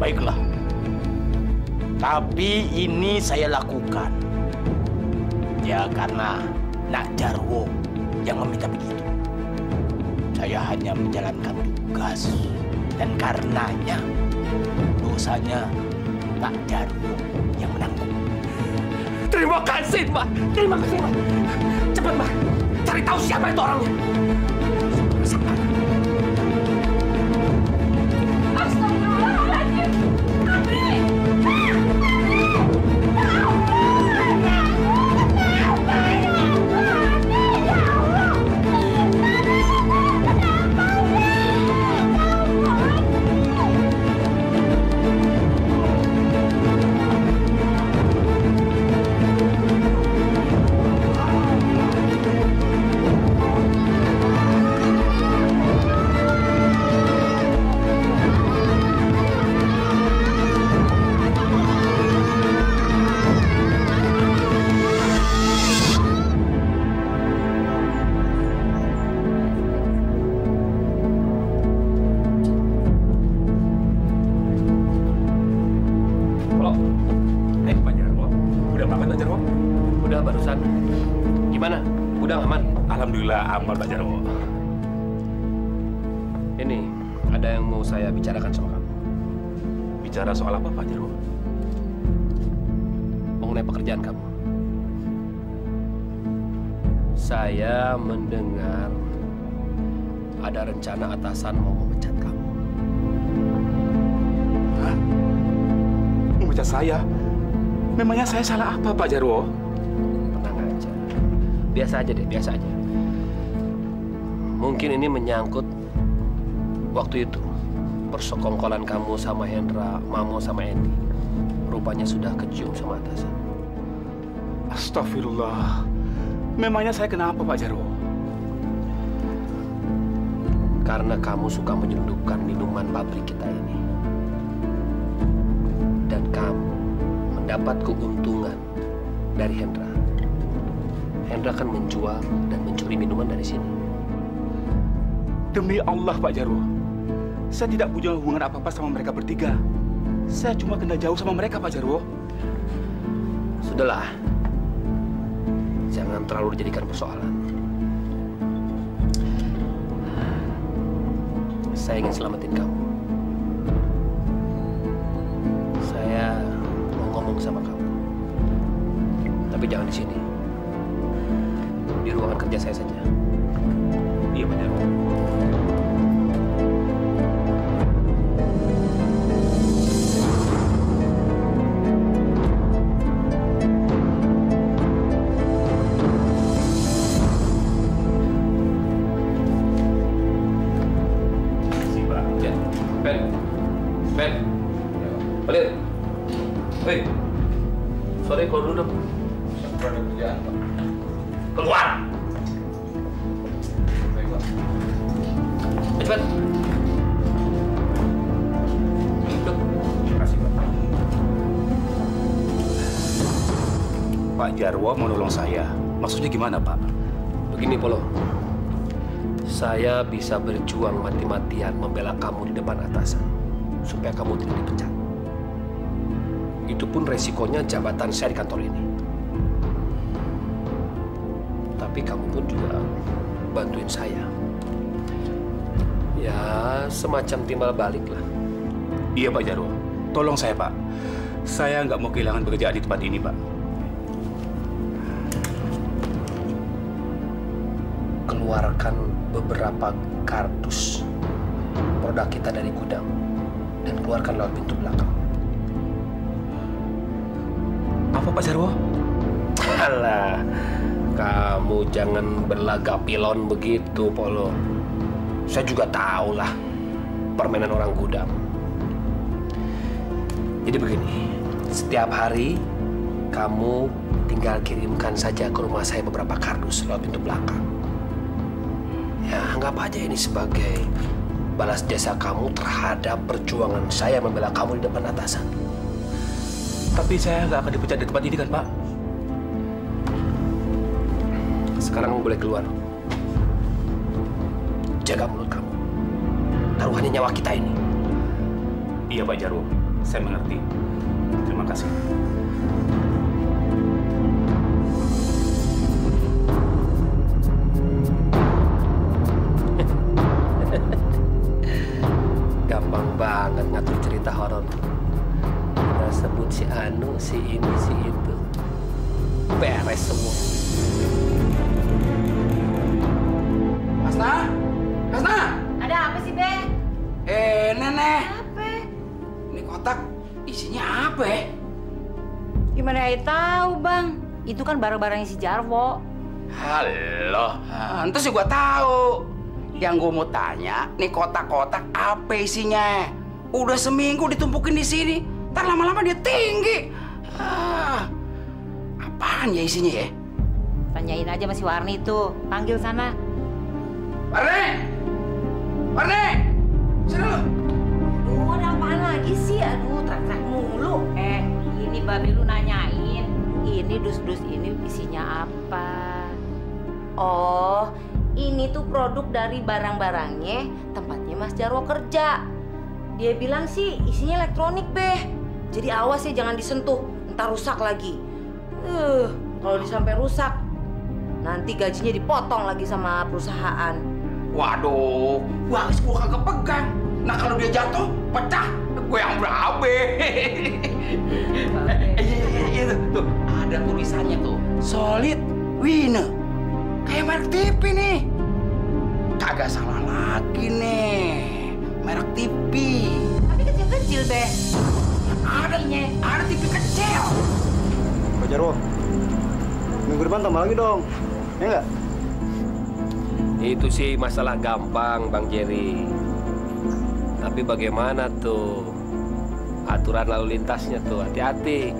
Baiklah. Tapi ini saya lakukan. Ya karena Jarwo yang meminta begitu. Saya hanya menjalankan tugas. Dan karenanya dosanya Jarwo yang menanggung. Terima kasih, Mbak. Terima kasih, Mbak. Cepat, Mbak. Cari tahu siapa itu orangnya. Aman, Pak Jarwo. Ini ada yang mau saya bicarakan sama kamu. Bicara soal apa, Pak Jarwo? Mengenai pekerjaan kamu. Saya mendengar ada rencana atasan mau memecat kamu. Hah? Memecat saya? Memangnya saya salah apa, Pak Jarwo? Tenang aja. Biasa aja deh, biasa aja. Mungkin ini menyangkut Waktu itu, persekongkolan kamu sama Hendra, Mamo sama Endi, rupanya sudah kecium sama atasan. Astagfirullah. Memangnya saya kenapa, Pak Jarwo? Karena kamu suka menyelundupkan minuman pabrik kita ini. Dan kamu mendapat keuntungan dari Hendra. Hendra akan menjual dan mencuri minuman dari sini. Demi Allah, Pak Jarwo. Saya tidak punya hubungan apa-apa sama mereka bertiga. Saya cuma kenal jauh sama mereka, Pak Jarwo. Sudahlah. Jangan terlalu dijadikan persoalan. Saya ingin selamatin kamu. Saya mau ngomong sama kamu. Tapi jangan di sini. Di ruangan kerja saya saja. Iya, Pak Jarwo. Sorry, keluar dulu dong. Ada kerjaan, Pak. Keluar! Baik, Pak. Cepat. Terima kasih, Pak. Pak Jarwo mau nolong saya. Maksudnya gimana, Pak? Begini, Polo. Saya bisa berjuang mati-matian membela kamu di depan atasan supaya kamu tidak dipecat. Itu pun resikonya jabatan saya di kantor ini. Tapi kamu pun juga bantuin saya. Ya, semacam timbal balik lah. Iya, Pak Jarwo. Tolong saya, Pak. Saya nggak mau kehilangan pekerjaan di tempat ini, Pak. Keluarkan beberapa kardus produk kita dari gudang dan keluarkan lewat pintu belakang. Apa, Pak Jarwo? Alah, kamu jangan berlagak pilon begitu, Polo. Saya juga tahu lah permainan orang gudang. Jadi begini, setiap hari kamu tinggal kirimkan saja ke rumah saya beberapa kardus lewat pintu belakang. Ya, anggap aja ini sebagai balas jasa kamu terhadap perjuangan saya membela kamu di depan atasan. Tapi saya nggak akan dipecat di tempat ini kan, Pak? Sekarang kamu boleh keluar. Jaga mulut kamu. Taruhannya nyawa kita ini. Iya, Pak Jarwo. Saya mengerti. Terima kasih. Gampang banget ngatur cerita horor. Kita sebut si Anu, si ini, si itu. Beres semua. Hasna? Hasna? Ada apa sih, Be? Nenek. Apa? Ini kotak isinya apa ya? Gimana ya tahu, Bang? Itu kan barang-barangnya si Jarwo. Halo. Entar sih gua tahu. Yang gue mau tanya, nih kotak-kotak apa isinya? Udah seminggu ditumpukin di sini. Ntar lama-lama dia tinggi. Apaan ya isinya ya? Tanyain aja sama si Warni itu. Panggil sana. Warni! Warni! Sini lu. Aduh, ada apaan lagi sih? Aduh, terak-terak mulu. Ini babi lu nanyain. Ini dus-dus ini isinya apa? Oh, ini tuh produk dari barang-barangnya tempatnya Mas Jarwo kerja. Dia bilang sih isinya elektronik, Beh. Jadi awas ya jangan disentuh, ntar rusak lagi. Kalau disampai rusak, nanti gajinya dipotong lagi sama perusahaan. Waduh, gua kagak pegang. Nah kalau dia jatuh, pecah, gue yang berabe. Iya tuh, ada tulisannya tuh, Solid Winner. Kayak merek TV nih. Kagak salah lagi nih, merek TV. Tapi kecil-kecil, Beh. Ada TV kecil. Pak Jarwo, minggu depan tambah lagi dong, ya nggak? Itu sih masalah gampang, Bang Jerry. Tapi bagaimana tuh aturan lalu lintasnya tuh? Hati-hati.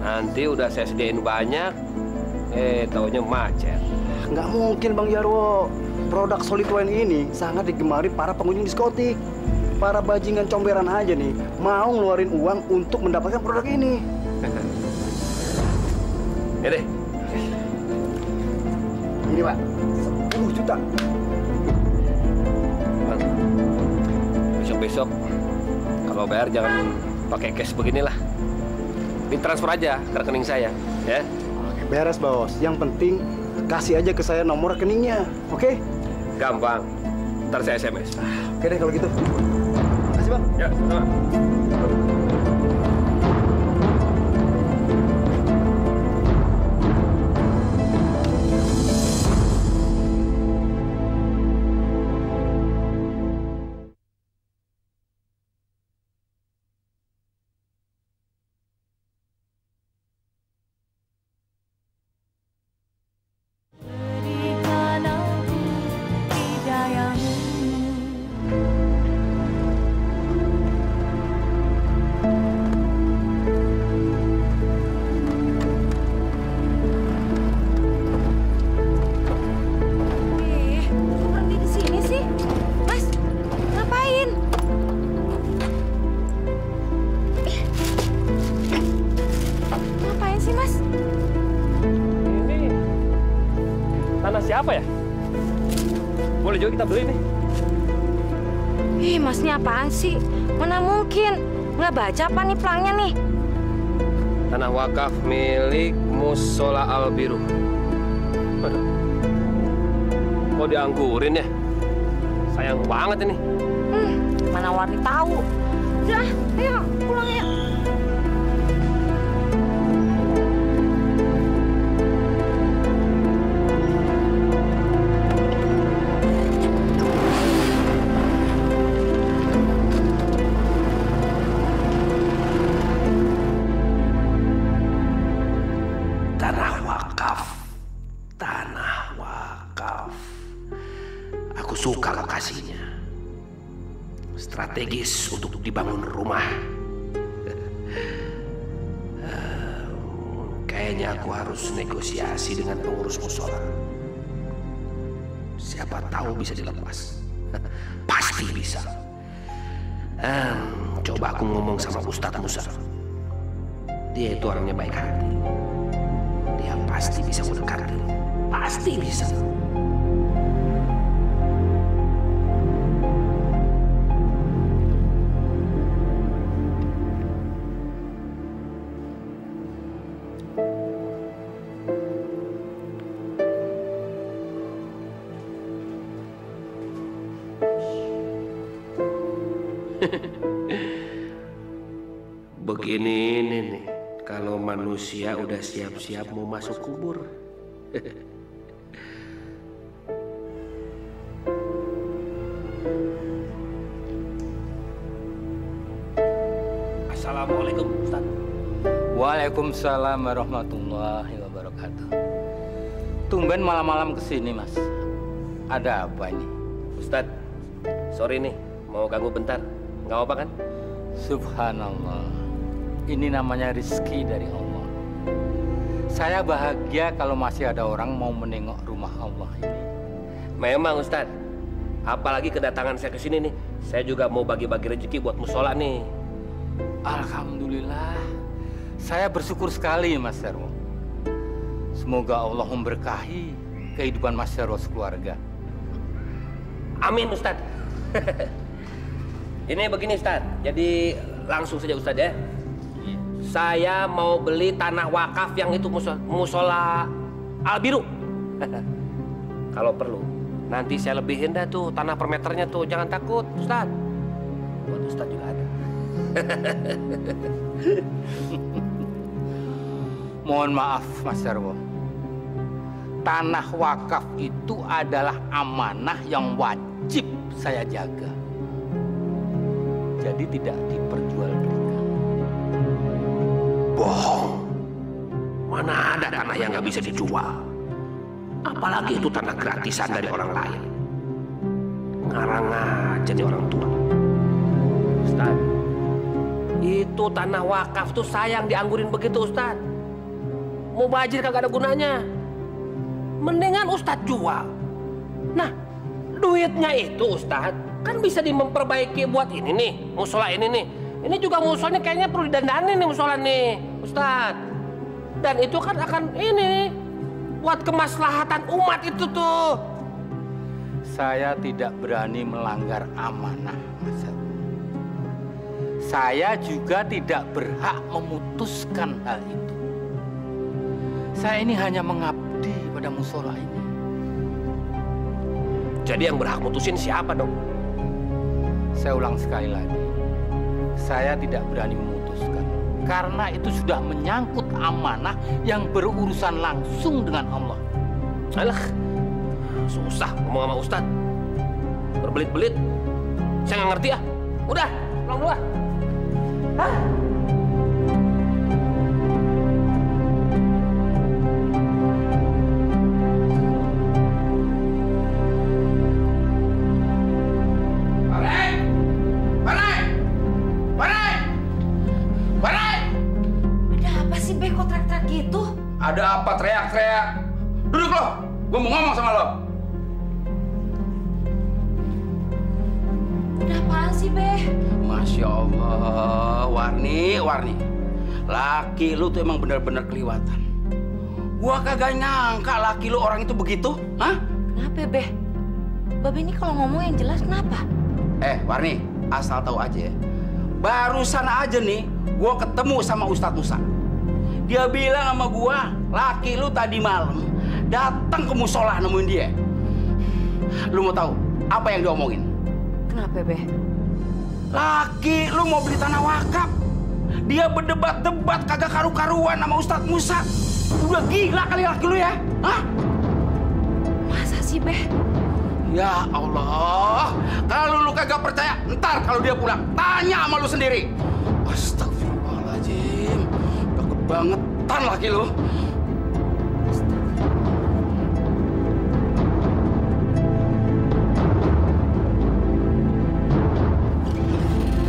Nanti udah saya sediain banyak, taunya macet. Nggak mungkin Bang Jarwo. Produk Solid Wine ini sangat digemari para pengunjung diskotik. Para bajingan comberan aja nih mau ngeluarin uang untuk mendapatkan produk ini. Ya deh. Ini Pak, 10 juta. Bang, besok-besok kalau bayar jangan pakai cash beginilah. Ditransfer aja ke rekening saya, ya. Oke, beres bos. Yang penting kasih aja ke saya nomor rekeningnya, oke? Gampang. Ntar saya SMS. Oke deh kalau gitu. Makasih Bang. Ya, sama. Siapa ya? Boleh juga kita beli nih. Ih, masnya apaan sih? Mana mungkin? Nggak baca apa nih pelangnya nih? Tanah wakaf milik Musola Albiru. Waduh. Kok dianggurin ya? Sayang banget ini. Mana Warni tahu? Udah, ayo pulang ya. Suka lokasinya, strategis untuk dibangun rumah. Kayaknya aku harus negosiasi dengan pengurus musola. Siapa tahu bisa dilepas. Pasti bisa. Coba aku ngomong sama Ustadz Musa. Dia itu orangnya baik hati. Dia pasti bisa mendekati. Pasti bisa. Begini nih, kalau manusia udah siap-siap mau masuk kubur. Assalamualaikum, Ustaz. Waalaikumsalam warahmatullahi wabarakatuh. Tumben malam-malam kesini, Mas. Ada apa ini? Ustaz, sorry nih, mau ganggu bentar. Nggak apa-apa kan? Subhanallah. Ini namanya rezeki dari Allah. Saya bahagia kalau masih ada orang mau menengok rumah Allah ini. Memang Ustadz, apalagi kedatangan saya ke sini nih, saya juga mau bagi-bagi rezeki buat musola nih. Alhamdulillah, saya bersyukur sekali Mas Jarwo. Semoga Allah memberkahi kehidupan Mas Jarwo sekeluarga. Amin Ustadz. Ini begini Ustadz, jadi langsung saja Ustadz ya. Saya mau beli tanah wakaf yang itu musola Albiru. Kalau perlu, nanti saya lebihin dah tuh tanah per meternya tuh, jangan takut Ustadz. Buat Ustadz juga ada. Mohon maaf Mas Jarwo. Tanah wakaf itu adalah amanah yang wajib saya jaga. Jadi tidak diperjualbelikan. Bohong. Mana ada tanah yang nggak bisa dijual? Apalagi itu tanah gratisan dari orang lain. Ngarang aja nih orang tua. Ustadz. Itu tanah wakaf tuh sayang dianggurin begitu, Ustadz. Mubazir kagak ada gunanya. Mendingan Ustadz jual. Nah, duitnya itu Ustadz kan bisa memperbaiki buat ini nih, musola ini nih. Ini juga musolanya kayaknya perlu didandanin nih musola nih, Ustadz. Dan itu kan akan ini buat kemaslahatan umat itu tuh. Saya tidak berani melanggar amanah, Mas. Saya juga tidak berhak memutuskan hal itu. Saya ini hanya mengabdi pada musola ini. Jadi yang berhak mutusin siapa dong? Saya ulang sekali lagi. Saya tidak berani memutuskan. Karena itu sudah menyangkut amanah yang berurusan langsung dengan Allah. Alah, susah ngomong sama Ustadz. Berbelit-belit. Saya nggak ngerti ya. Udah, pulang dulu. Hah? Ada apa teriak-teriak? Duduk lo, gue mau ngomong sama lo. Ada apaan sih, Beh? Masya Allah, Warni. Laki lu tuh emang bener-bener keliwatan. Gua kagak nyangka laki lu orang itu begitu, hah? Kenapa, Beh? Babe ini kalau ngomong yang jelas kenapa? Warni, asal tahu aja ya. Barusan aja nih, gua ketemu sama Ustadz Musa. Dia bilang sama gua, laki lu tadi malam datang ke musola nemuin dia. Lu mau tahu apa yang diomongin? Kenapa, Beh? Laki lu mau beli tanah wakaf. Dia berdebat-debat kagak karu-karuan sama Ustadz Musa. Udah gila kali laki lu ya? Hah? Masa sih, Beh? Ya Allah, kalau lu kagak percaya, ntar kalau dia pulang, tanya sama lu sendiri. Astagfirullahaladzim. Bangetan laki lu.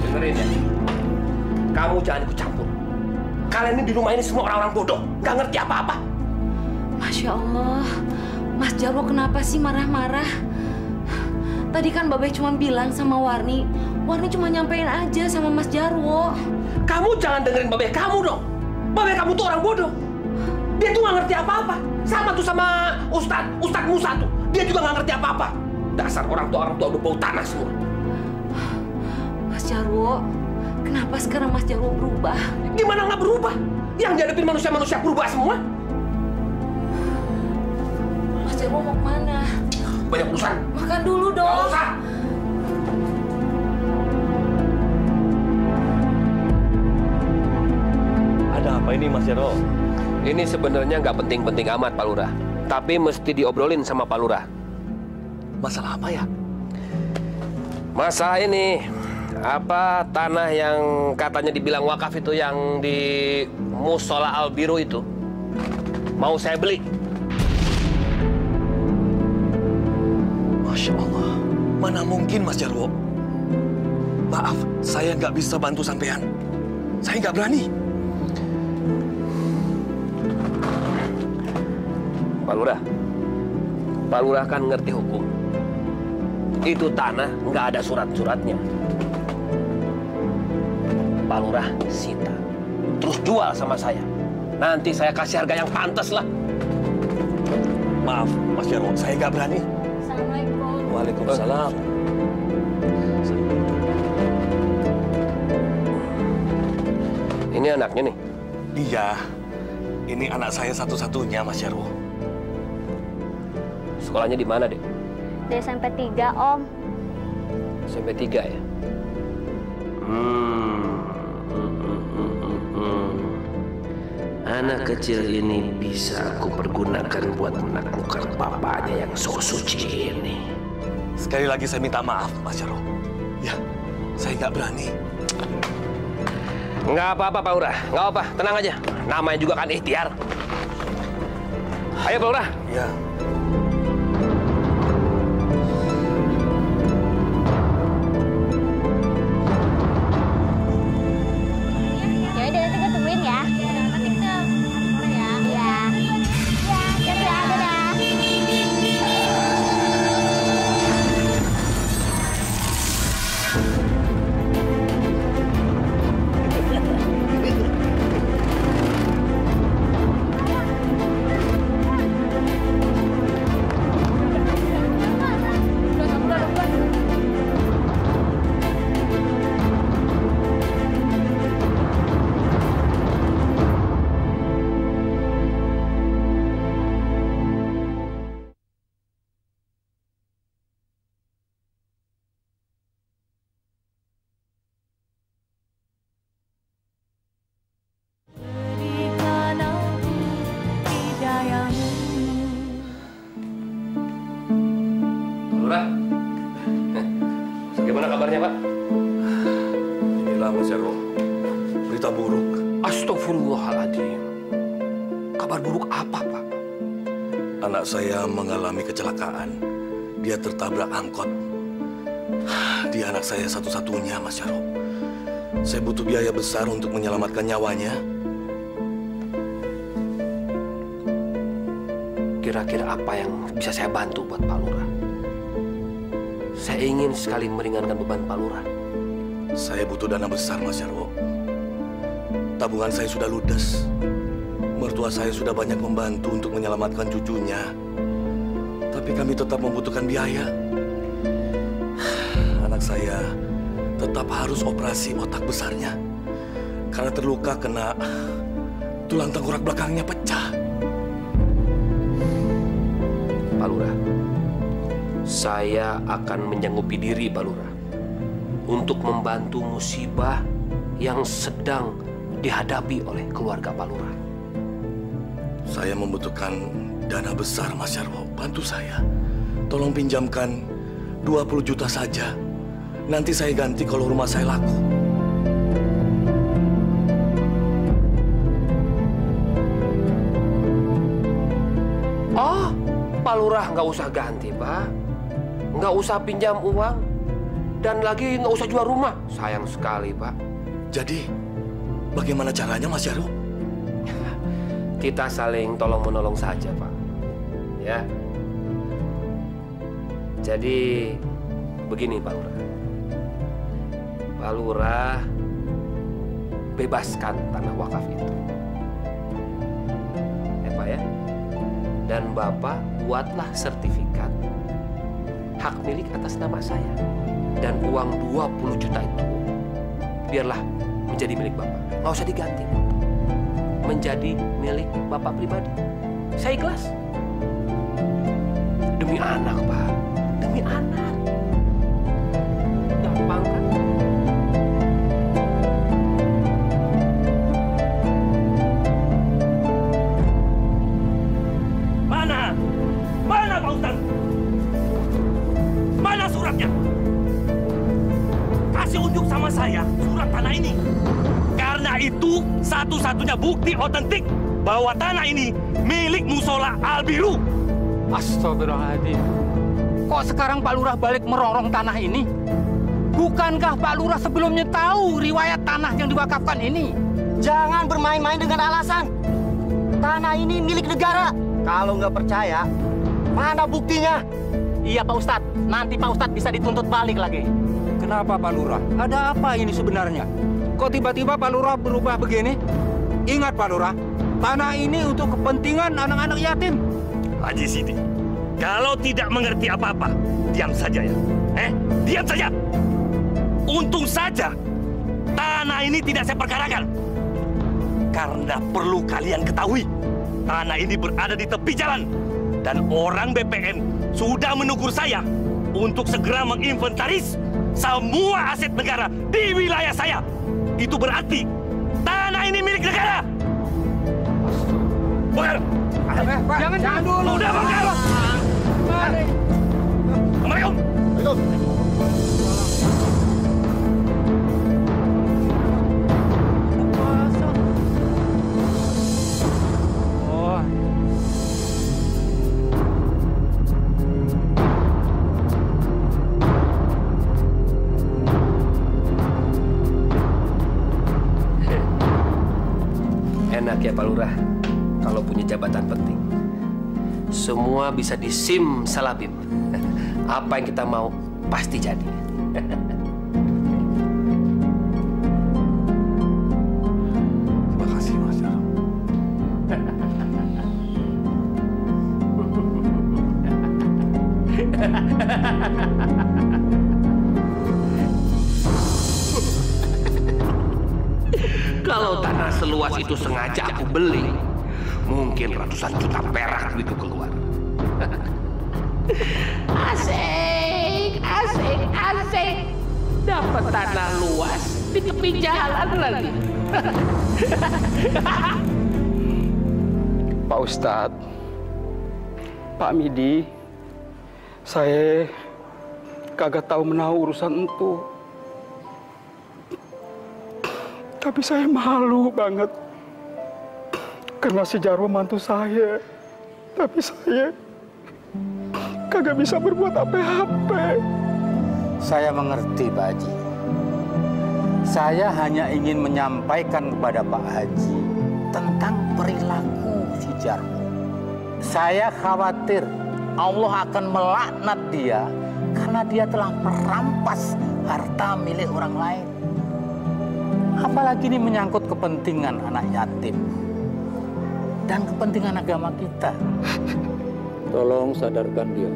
Dengerin ya, kamu jangan ikut campur. Kalian ini di rumah ini semua orang-orang bodoh, nggak ngerti apa-apa. Masya Allah, Mas Jarwo kenapa sih marah-marah? Tadi kan Babe cuma bilang sama Warni cuma nyampein aja sama Mas Jarwo. Kamu jangan dengerin Babe kamu dong. Babe kamu tuh orang bodoh. Dia tuh nggak ngerti apa-apa. Sama tuh sama Ustadz Musa tuh. Dia juga nggak ngerti apa-apa. Dasar orang tua udah bau tanah semua. Mas Jarwo, kenapa sekarang Mas Jarwo berubah? Gimana nggak berubah? Yang dihadapin manusia-manusia berubah semua. Mas Jarwo mau kemana? Banyak urusan. Makan dulu dong. Nggak usah. Ada apa ini, Mas Jarwo? Ini sebenarnya nggak penting-penting amat, Pak Lurah. Tapi mesti diobrolin sama Pak Lurah. Masalah apa ya? Masalah ini, tanah yang katanya dibilang wakaf itu yang di Musola Al-Biru itu. Mau saya beli. Masya Allah, mana mungkin, Mas Jarwo? Maaf, saya nggak bisa bantu sampean. Saya nggak berani. Pak Lurah kan ngerti hukum. Itu tanah nggak ada surat-suratnya. Pak Lurah sita, terus jual sama saya. Nanti saya kasih harga yang pantas lah. Maaf, Mas Jarwo, saya nggak berani. Assalamualaikum. Waalaikumsalam. Ini anaknya nih? Iya, ini anak saya satu-satunya, Mas Jarwo. Sekolahnya di mana, Dek? Di SMP 3, Om. SMP 3 ya? Anak kecil ini bisa aku pergunakan buat menaklukkan bapaknya yang sok suci ini. Sekali lagi saya minta maaf, Mas Jarwo. Ya, saya nggak berani. Nggak apa-apa, Pak Lurah. Nggak apa, tenang aja. Namanya juga kan ikhtiar. Ayo, Pak Lurah. Ya. kabarnya, Pak? Inilah Mas Jarwo, berita buruk. Astagfirullahaladzim. Kabar buruk apa, Pak? Anak saya mengalami kecelakaan. Dia tertabrak angkot. Dia anak saya satu-satunya, Mas Jarwo. Saya butuh biaya besar untuk menyelamatkan nyawanya. Kira-kira apa yang bisa saya bantu buat Pak Lurah? Saya ingin sekali meringankan beban Pak Lurah. Saya butuh dana besar, Mas Jarwo. Tabungan saya sudah ludes. Mertua saya sudah banyak membantu untuk menyelamatkan cucunya. Tapi kami tetap membutuhkan biaya. Anak saya tetap harus operasi otak besarnya. Karena terluka kena tulang tengkorak belakangnya pecah. Pak Lurah, saya akan menyanggupi diri, Pak Lurah, untuk membantu musibah yang sedang dihadapi oleh keluarga Pak Lurah. Saya membutuhkan dana besar, Mas Jarwo. Bantu saya. Tolong pinjamkan 20 juta saja. Nanti saya ganti kalau rumah saya laku. Oh, Pak Lurah nggak usah ganti, Pak. Nggak usah pinjam uang. Dan lagi nggak usah jual rumah. Sayang sekali, Pak. Jadi, bagaimana caranya, Mas Jarwo? Kita saling tolong-menolong saja, Pak. Ya. Jadi, begini, Pak Lurah. Pak Lurah, bebaskan tanah wakaf itu. Ya, Pak ya. Dan Bapak buatlah sertifikat hak milik atas nama saya. Dan uang 20 juta itu biarlah menjadi milik Bapak. Nggak usah diganti. Menjadi milik Bapak pribadi. Saya ikhlas. Demi anak, Pak. Demi anak. Gampang kan? Mana Pak Ustadz? Mana suratnya? Kasih unjuk sama saya surat tanah ini. Karena itu satu-satunya bukti otentik bahwa tanah ini milik Musola Al-Biru. Astagfirullahaladzim. Kok sekarang Pak Lurah balik merongrong tanah ini? Bukankah Pak Lurah sebelumnya tahu riwayat tanah yang diwakafkan ini? Jangan bermain-main dengan alasan. Tanah ini milik negara. Kalau nggak percaya, mana buktinya? Iya Pak Ustadz, nanti Pak Ustadz bisa dituntut balik lagi. Kenapa Pak Lurah? Ada apa ini sebenarnya? Kok tiba-tiba Pak Lurah berubah begini? Ingat Pak Lurah, tanah ini untuk kepentingan anak-anak yatim. Haji Sidi, kalau tidak mengerti apa-apa, diam saja ya. Diam saja. Untung saja tanah ini tidak saya perkarakan. Karena perlu kalian ketahui, tanah ini berada di tepi jalan. Dan orang BPN sudah menegur saya untuk segera menginventaris semua aset negara di wilayah saya. Itu berarti tanah ini milik negara. Bakar! Jangan dulu. Udah bakar! Assalamualaikum. Enak ya Pak Lurah, kalau punya jabatan penting. Semua bisa disimsalabim. Apa yang kita mau pasti jadi. Terima kasih Mas Jarwo. Kalau tanah seluas itu sengaja aku beli, mungkin ratusan juta perak duitku keluar. Asik, asik, asik. Dapat tanah luas di tepi jalan lagi. Pak Ustadz, Pak Midi, saya kagak tahu menahu urusan entu. Tapi saya malu banget. Karena si Jarwo mantu saya. Tapi saya kagak bisa berbuat apa-apa. Saya mengerti, Pak Haji. Saya hanya ingin menyampaikan kepada Pak Haji tentang perilaku si Jarwo. Saya khawatir Allah akan melaknat dia karena dia telah merampas harta milik orang lain. Apalagi ini menyangkut kepentingan anak yatim dan kepentingan agama kita. Tolong sadarkan dia.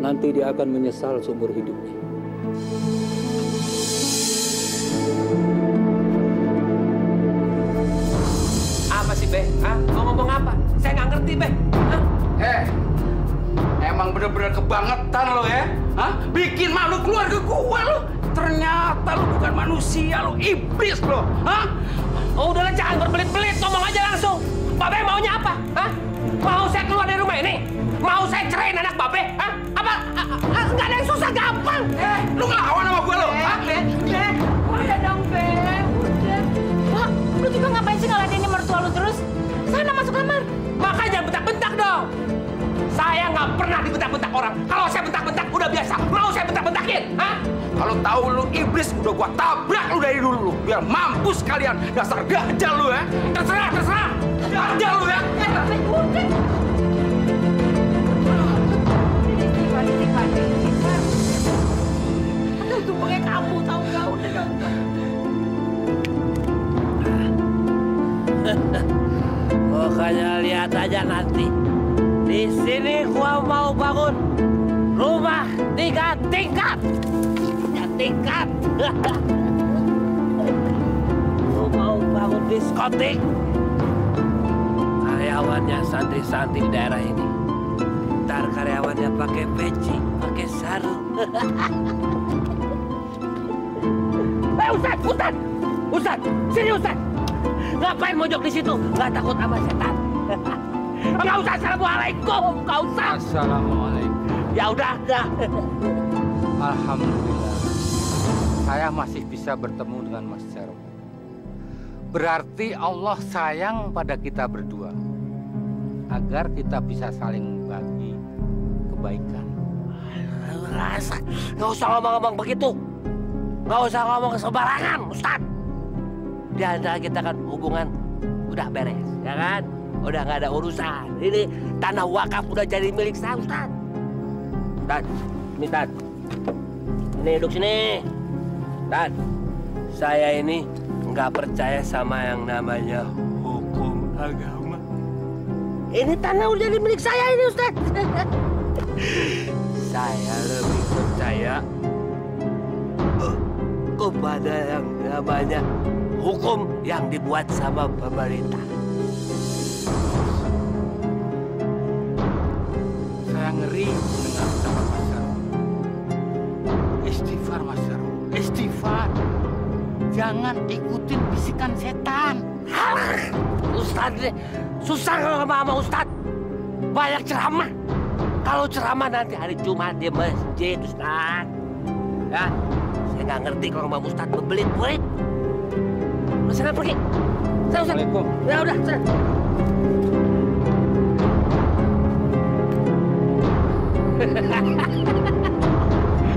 Nanti dia akan menyesal seumur hidupnya. Apa sih, Be? Mau ngomong apa? Saya nggak ngerti, Be. Emang bener-bener kebangetan lo ya? Bikin malu keluarga gua lo. Ternyata lo bukan manusia, lo iblis lo. Oh, udahlah, jangan berbelit-belit, ngomong aja langsung. Babe maunya apa? Mau saya keluar dari rumah ini? Mau saya ceraiin anak Babe? Apa? Nggak ada yang susah, gampang. Lu ngelawan sama gua lo? Udah dong, Be. Udah. Wah, lu juga ngapain sih ngeladenin mertua lu terus? Sana masuk kamar. Makanya jangan bentak-bentak dong. Saya nggak pernah dibentak-bentak orang. Kalau saya bentak-bentak udah biasa. Mau saya bentak-bentakin? Kalau tahu lu iblis, udah gua tabrak lu dari dulu. Biar mampus kalian. Dasar gajah lu ya. Terserah. Gajah lu ya. Itu pakai kamu tahu nggak? Udah dong. Pokoknya lihat aja nanti. Di sini gua mau bangun rumah 3 tingkat. 3 tingkat. Gua mau bangun diskotik. Karyawannya santri-santri di daerah ini. Ntar karyawannya pakai peci, pakai sarung. Ustaz, sini Ustaz. Ngapain mojok di situ? Nggak takut sama setan? Nggak usah. Assalamualaikum. Nggak usah. Assalamualaikum. Ya udah. Alhamdulillah. Saya masih bisa bertemu dengan Mas Jarwo. Berarti Allah sayang pada kita berdua. Agar kita bisa saling bagi kebaikan. Nggak usah ngomong-ngomong begitu. Nggak usah ngomong sembarangan, Ustaz. Di antara kita kan hubungan udah beres, ya kan? Udah nggak ada urusan. Ini tanah wakaf udah jadi milik saya, Ustaz. Dan, ini duduk sini. Dan, saya ini nggak percaya sama yang namanya hukum agama. Ini tanah udah jadi milik saya ini, Ustaz. Saya lebih percaya kepada yang namanya hukum yang dibuat sama pemerintah. Saya ngeri mendengar ucapan Mas Jarwo. Istighfar, Mas Jarwo. Istighfar. Jangan ikutin bisikan setan. Ustaz, susah kalau sama Ustaz. Banyak ceramah. Kalau ceramah nanti hari Jumat di masjid, Ustaz. Ya, saya nggak ngerti kalau sama Ustaz berbelit-belit. Sana pergi. Assalamualaikum. Ya udah, sana.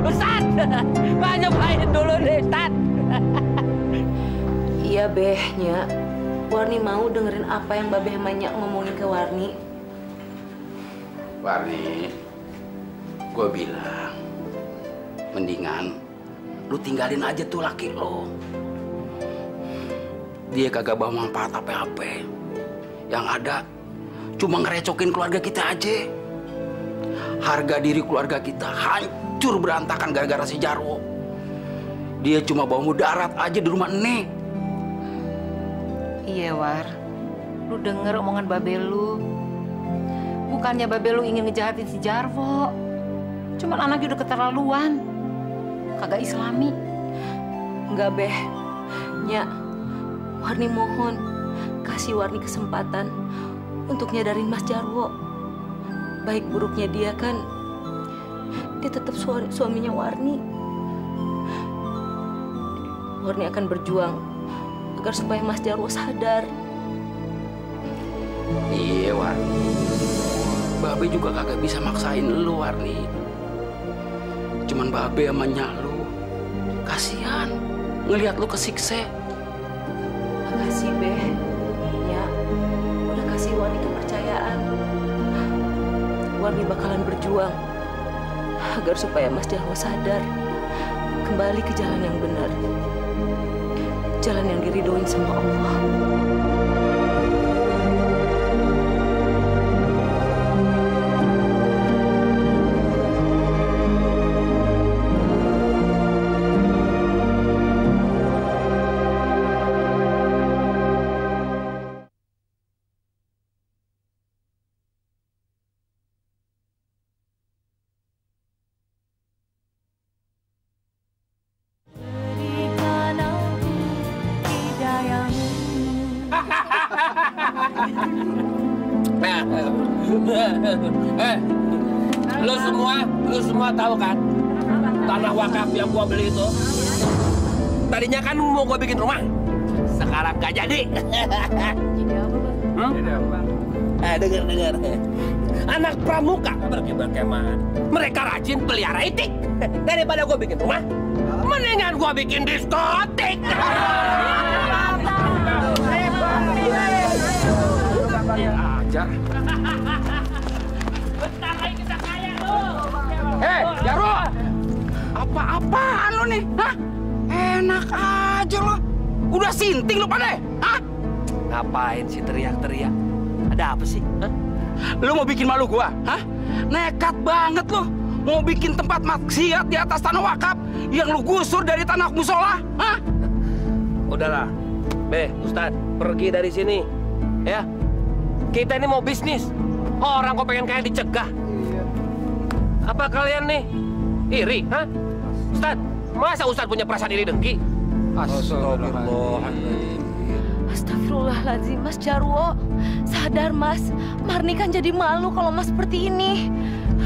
Ustaz, nyobain dulu nih, Ustaz. Iya, Behnya. Warni mau dengerin apa yang Babeh Manya ngomongin ke Warni. Warni, gue bilang, mendingan lu tinggalin aja tuh laki lo. Dia kagak bawa manfaat apa-apa. Yang ada cuma ngerecokin keluarga kita aja. Harga diri keluarga kita hancur berantakan gara-gara si Jarwo. Dia cuma bawa mudarat aja di rumah Nek. Iya, War. Lu denger omongan babe lu. Bukannya babe lu ingin ngejahatin si Jarwo. Cuman anaknya udah keterlaluan. Kagak islami. Enggak, Beh. Nya, Warni mohon kasih Warni kesempatan untuk nyadarin Mas Jarwo. Baik buruknya dia kan dia tetap suaminya Warni. Warni akan berjuang agar supaya Mas Jarwo sadar. Iya, Warni. Babe juga kagak bisa maksain lu, Warni. Cuman Babe sama nyak lu kasihan ngelihat lu kesiksa. Makasih, Be. Ya, udah kasih Warni kepercayaan. Warni bakalan berjuang agar supaya Mas Jarwo sadar, kembali ke jalan yang benar. Jalan yang diridhoin sama Allah. Lu semua tahu kan tanah wakaf yang gua beli itu tadinya kan mau gua bikin rumah, sekarang gak jadi. Jadi apa, Bang? Jadi apa? Dengar. Anak pramuka pergi berkemah, mereka rajin pelihara itik. Daripada gua bikin rumah, mendingan gua bikin diskotik. Ajar. Jarwo! Apa-apaan lo nih? Hah? Enak aja lo. Udah sinting lo pada? Hah? Ngapain sih teriak-teriak? Ada apa sih? Hah? Lo mau bikin malu gua? Hah? Nekat banget lo. Mau bikin tempat maksiat di atas tanah wakaf yang lo gusur dari tanah musola? Hah? Udahlah. Ustadz, pergi dari sini. Ya. Kita ini mau bisnis. Orang kok pengen kayak dicegah. Apa kalian nih iri, hah? Ustadz, masa Ustadz punya perasaan iri dengki? Astagfirullahaladzim, Mas Jarwo. Sadar, Mas. Marni kan jadi malu kalau Mas seperti ini.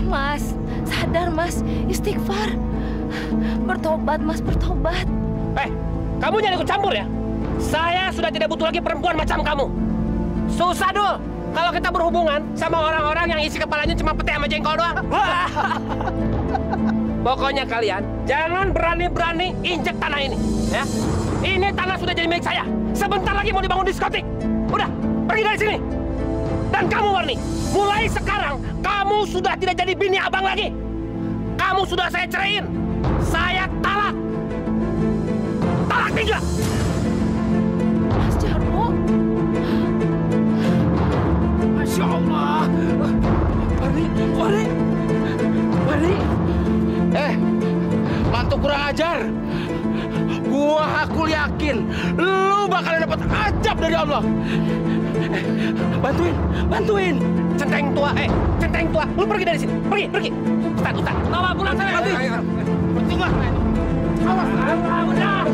Mas, sadar, Mas. Istighfar. Bertobat, Mas, bertobat. Kamu jangan ikut campur ya. Saya sudah tidak butuh lagi perempuan macam kamu. Susah dulu kalau kita berhubungan sama orang-orang yang isi kepalanya cuma pete sama jengkol doang. Pokoknya kalian jangan berani-berani injek tanah ini, ya. Ini tanah sudah jadi milik saya. Sebentar lagi mau dibangun diskotik. Udah, pergi dari sini. Dan kamu, Warni, mulai sekarang kamu sudah tidak jadi bini abang lagi. Kamu sudah saya ceraiin. Saya talak. Talak 3. Mas Jarwo. Masya Allah. Warni. Mantu kurang ajar. Aku yakin lu bakalan dapat ajab dari Allah. Bantuin. Centeng tua. Lu pergi dari sini. Pergi. Ustaz. Bawa pulang saya. Percuma. Awas. Udah.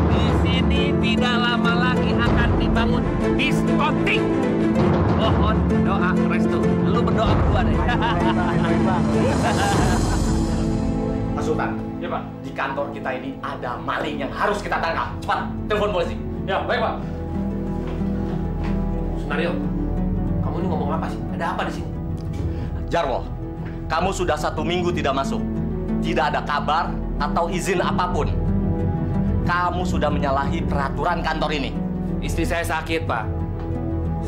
Di sini tidak lama lagi akan dibangun diskotik. Mohon doa restu. Lu berdoa berdua deh. Pak Sultan. Ya, Pak. Di kantor kita ini ada maling yang harus kita tangkap. Cepat, telepon polisi. Ya, baik, Pak. Sunario, kamu ini ngomong apa sih? Ada apa di sini? Jarwo, kamu sudah 1 minggu tidak masuk. Tidak ada kabar atau izin apapun. Kamu sudah menyalahi peraturan kantor ini. Istri saya sakit, Pak.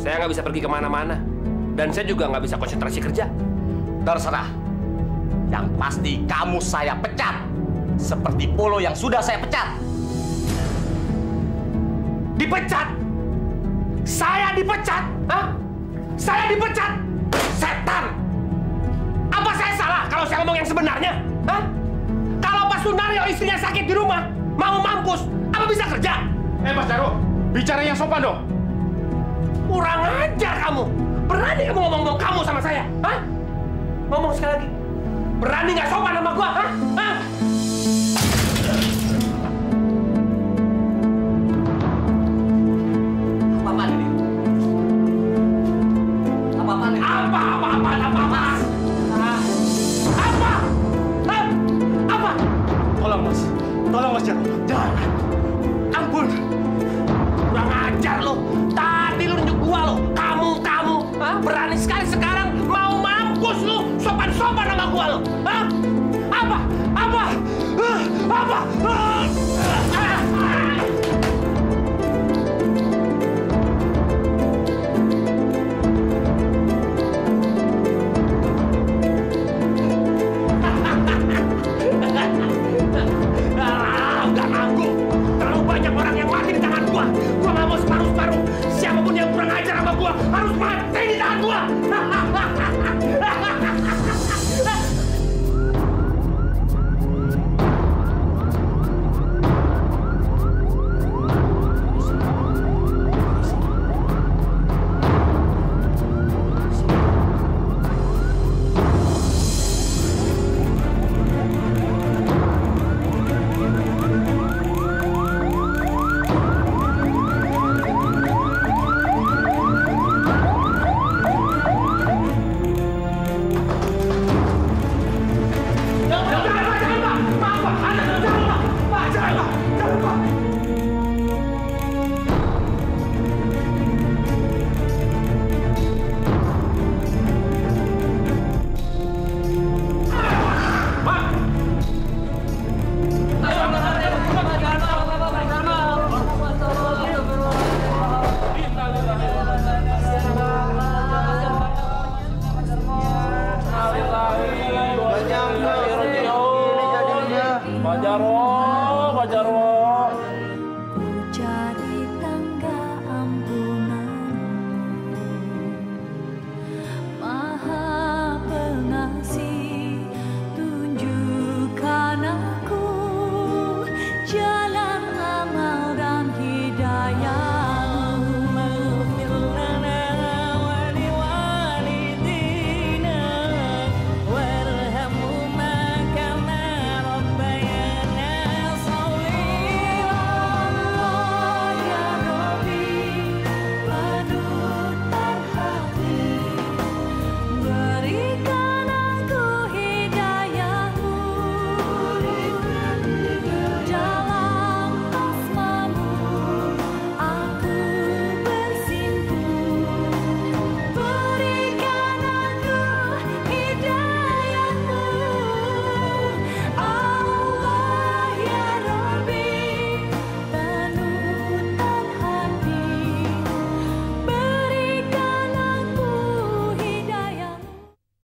Saya nggak bisa pergi kemana-mana. Dan saya juga nggak bisa konsentrasi kerja. Terserah. Yang pasti kamu saya pecat. Seperti Polo yang sudah saya pecat. Dipecat? Saya dipecat? Hah? Saya dipecat? Setan! Apa saya salah kalau saya ngomong yang sebenarnya? Hah? Kalau Pak Sunario istrinya sakit di rumah, mau mampus, apa bisa kerja? Mas Jarwo, bicara yang sopan dong. Kurang ajar kamu. Berani kamu ngomong kamu sama saya? Hah? Ngomong sekali lagi. Berani nggak sopan sama gua? Hah? Hah? Apa ini? Jangan. Ampun. Kurang ajar lo. Tadi lo nunjuk gua lo. Kamu. Hah? Berani sekali sekarang mau mampus lo. Sopan-sopan sama gua lo. Hah?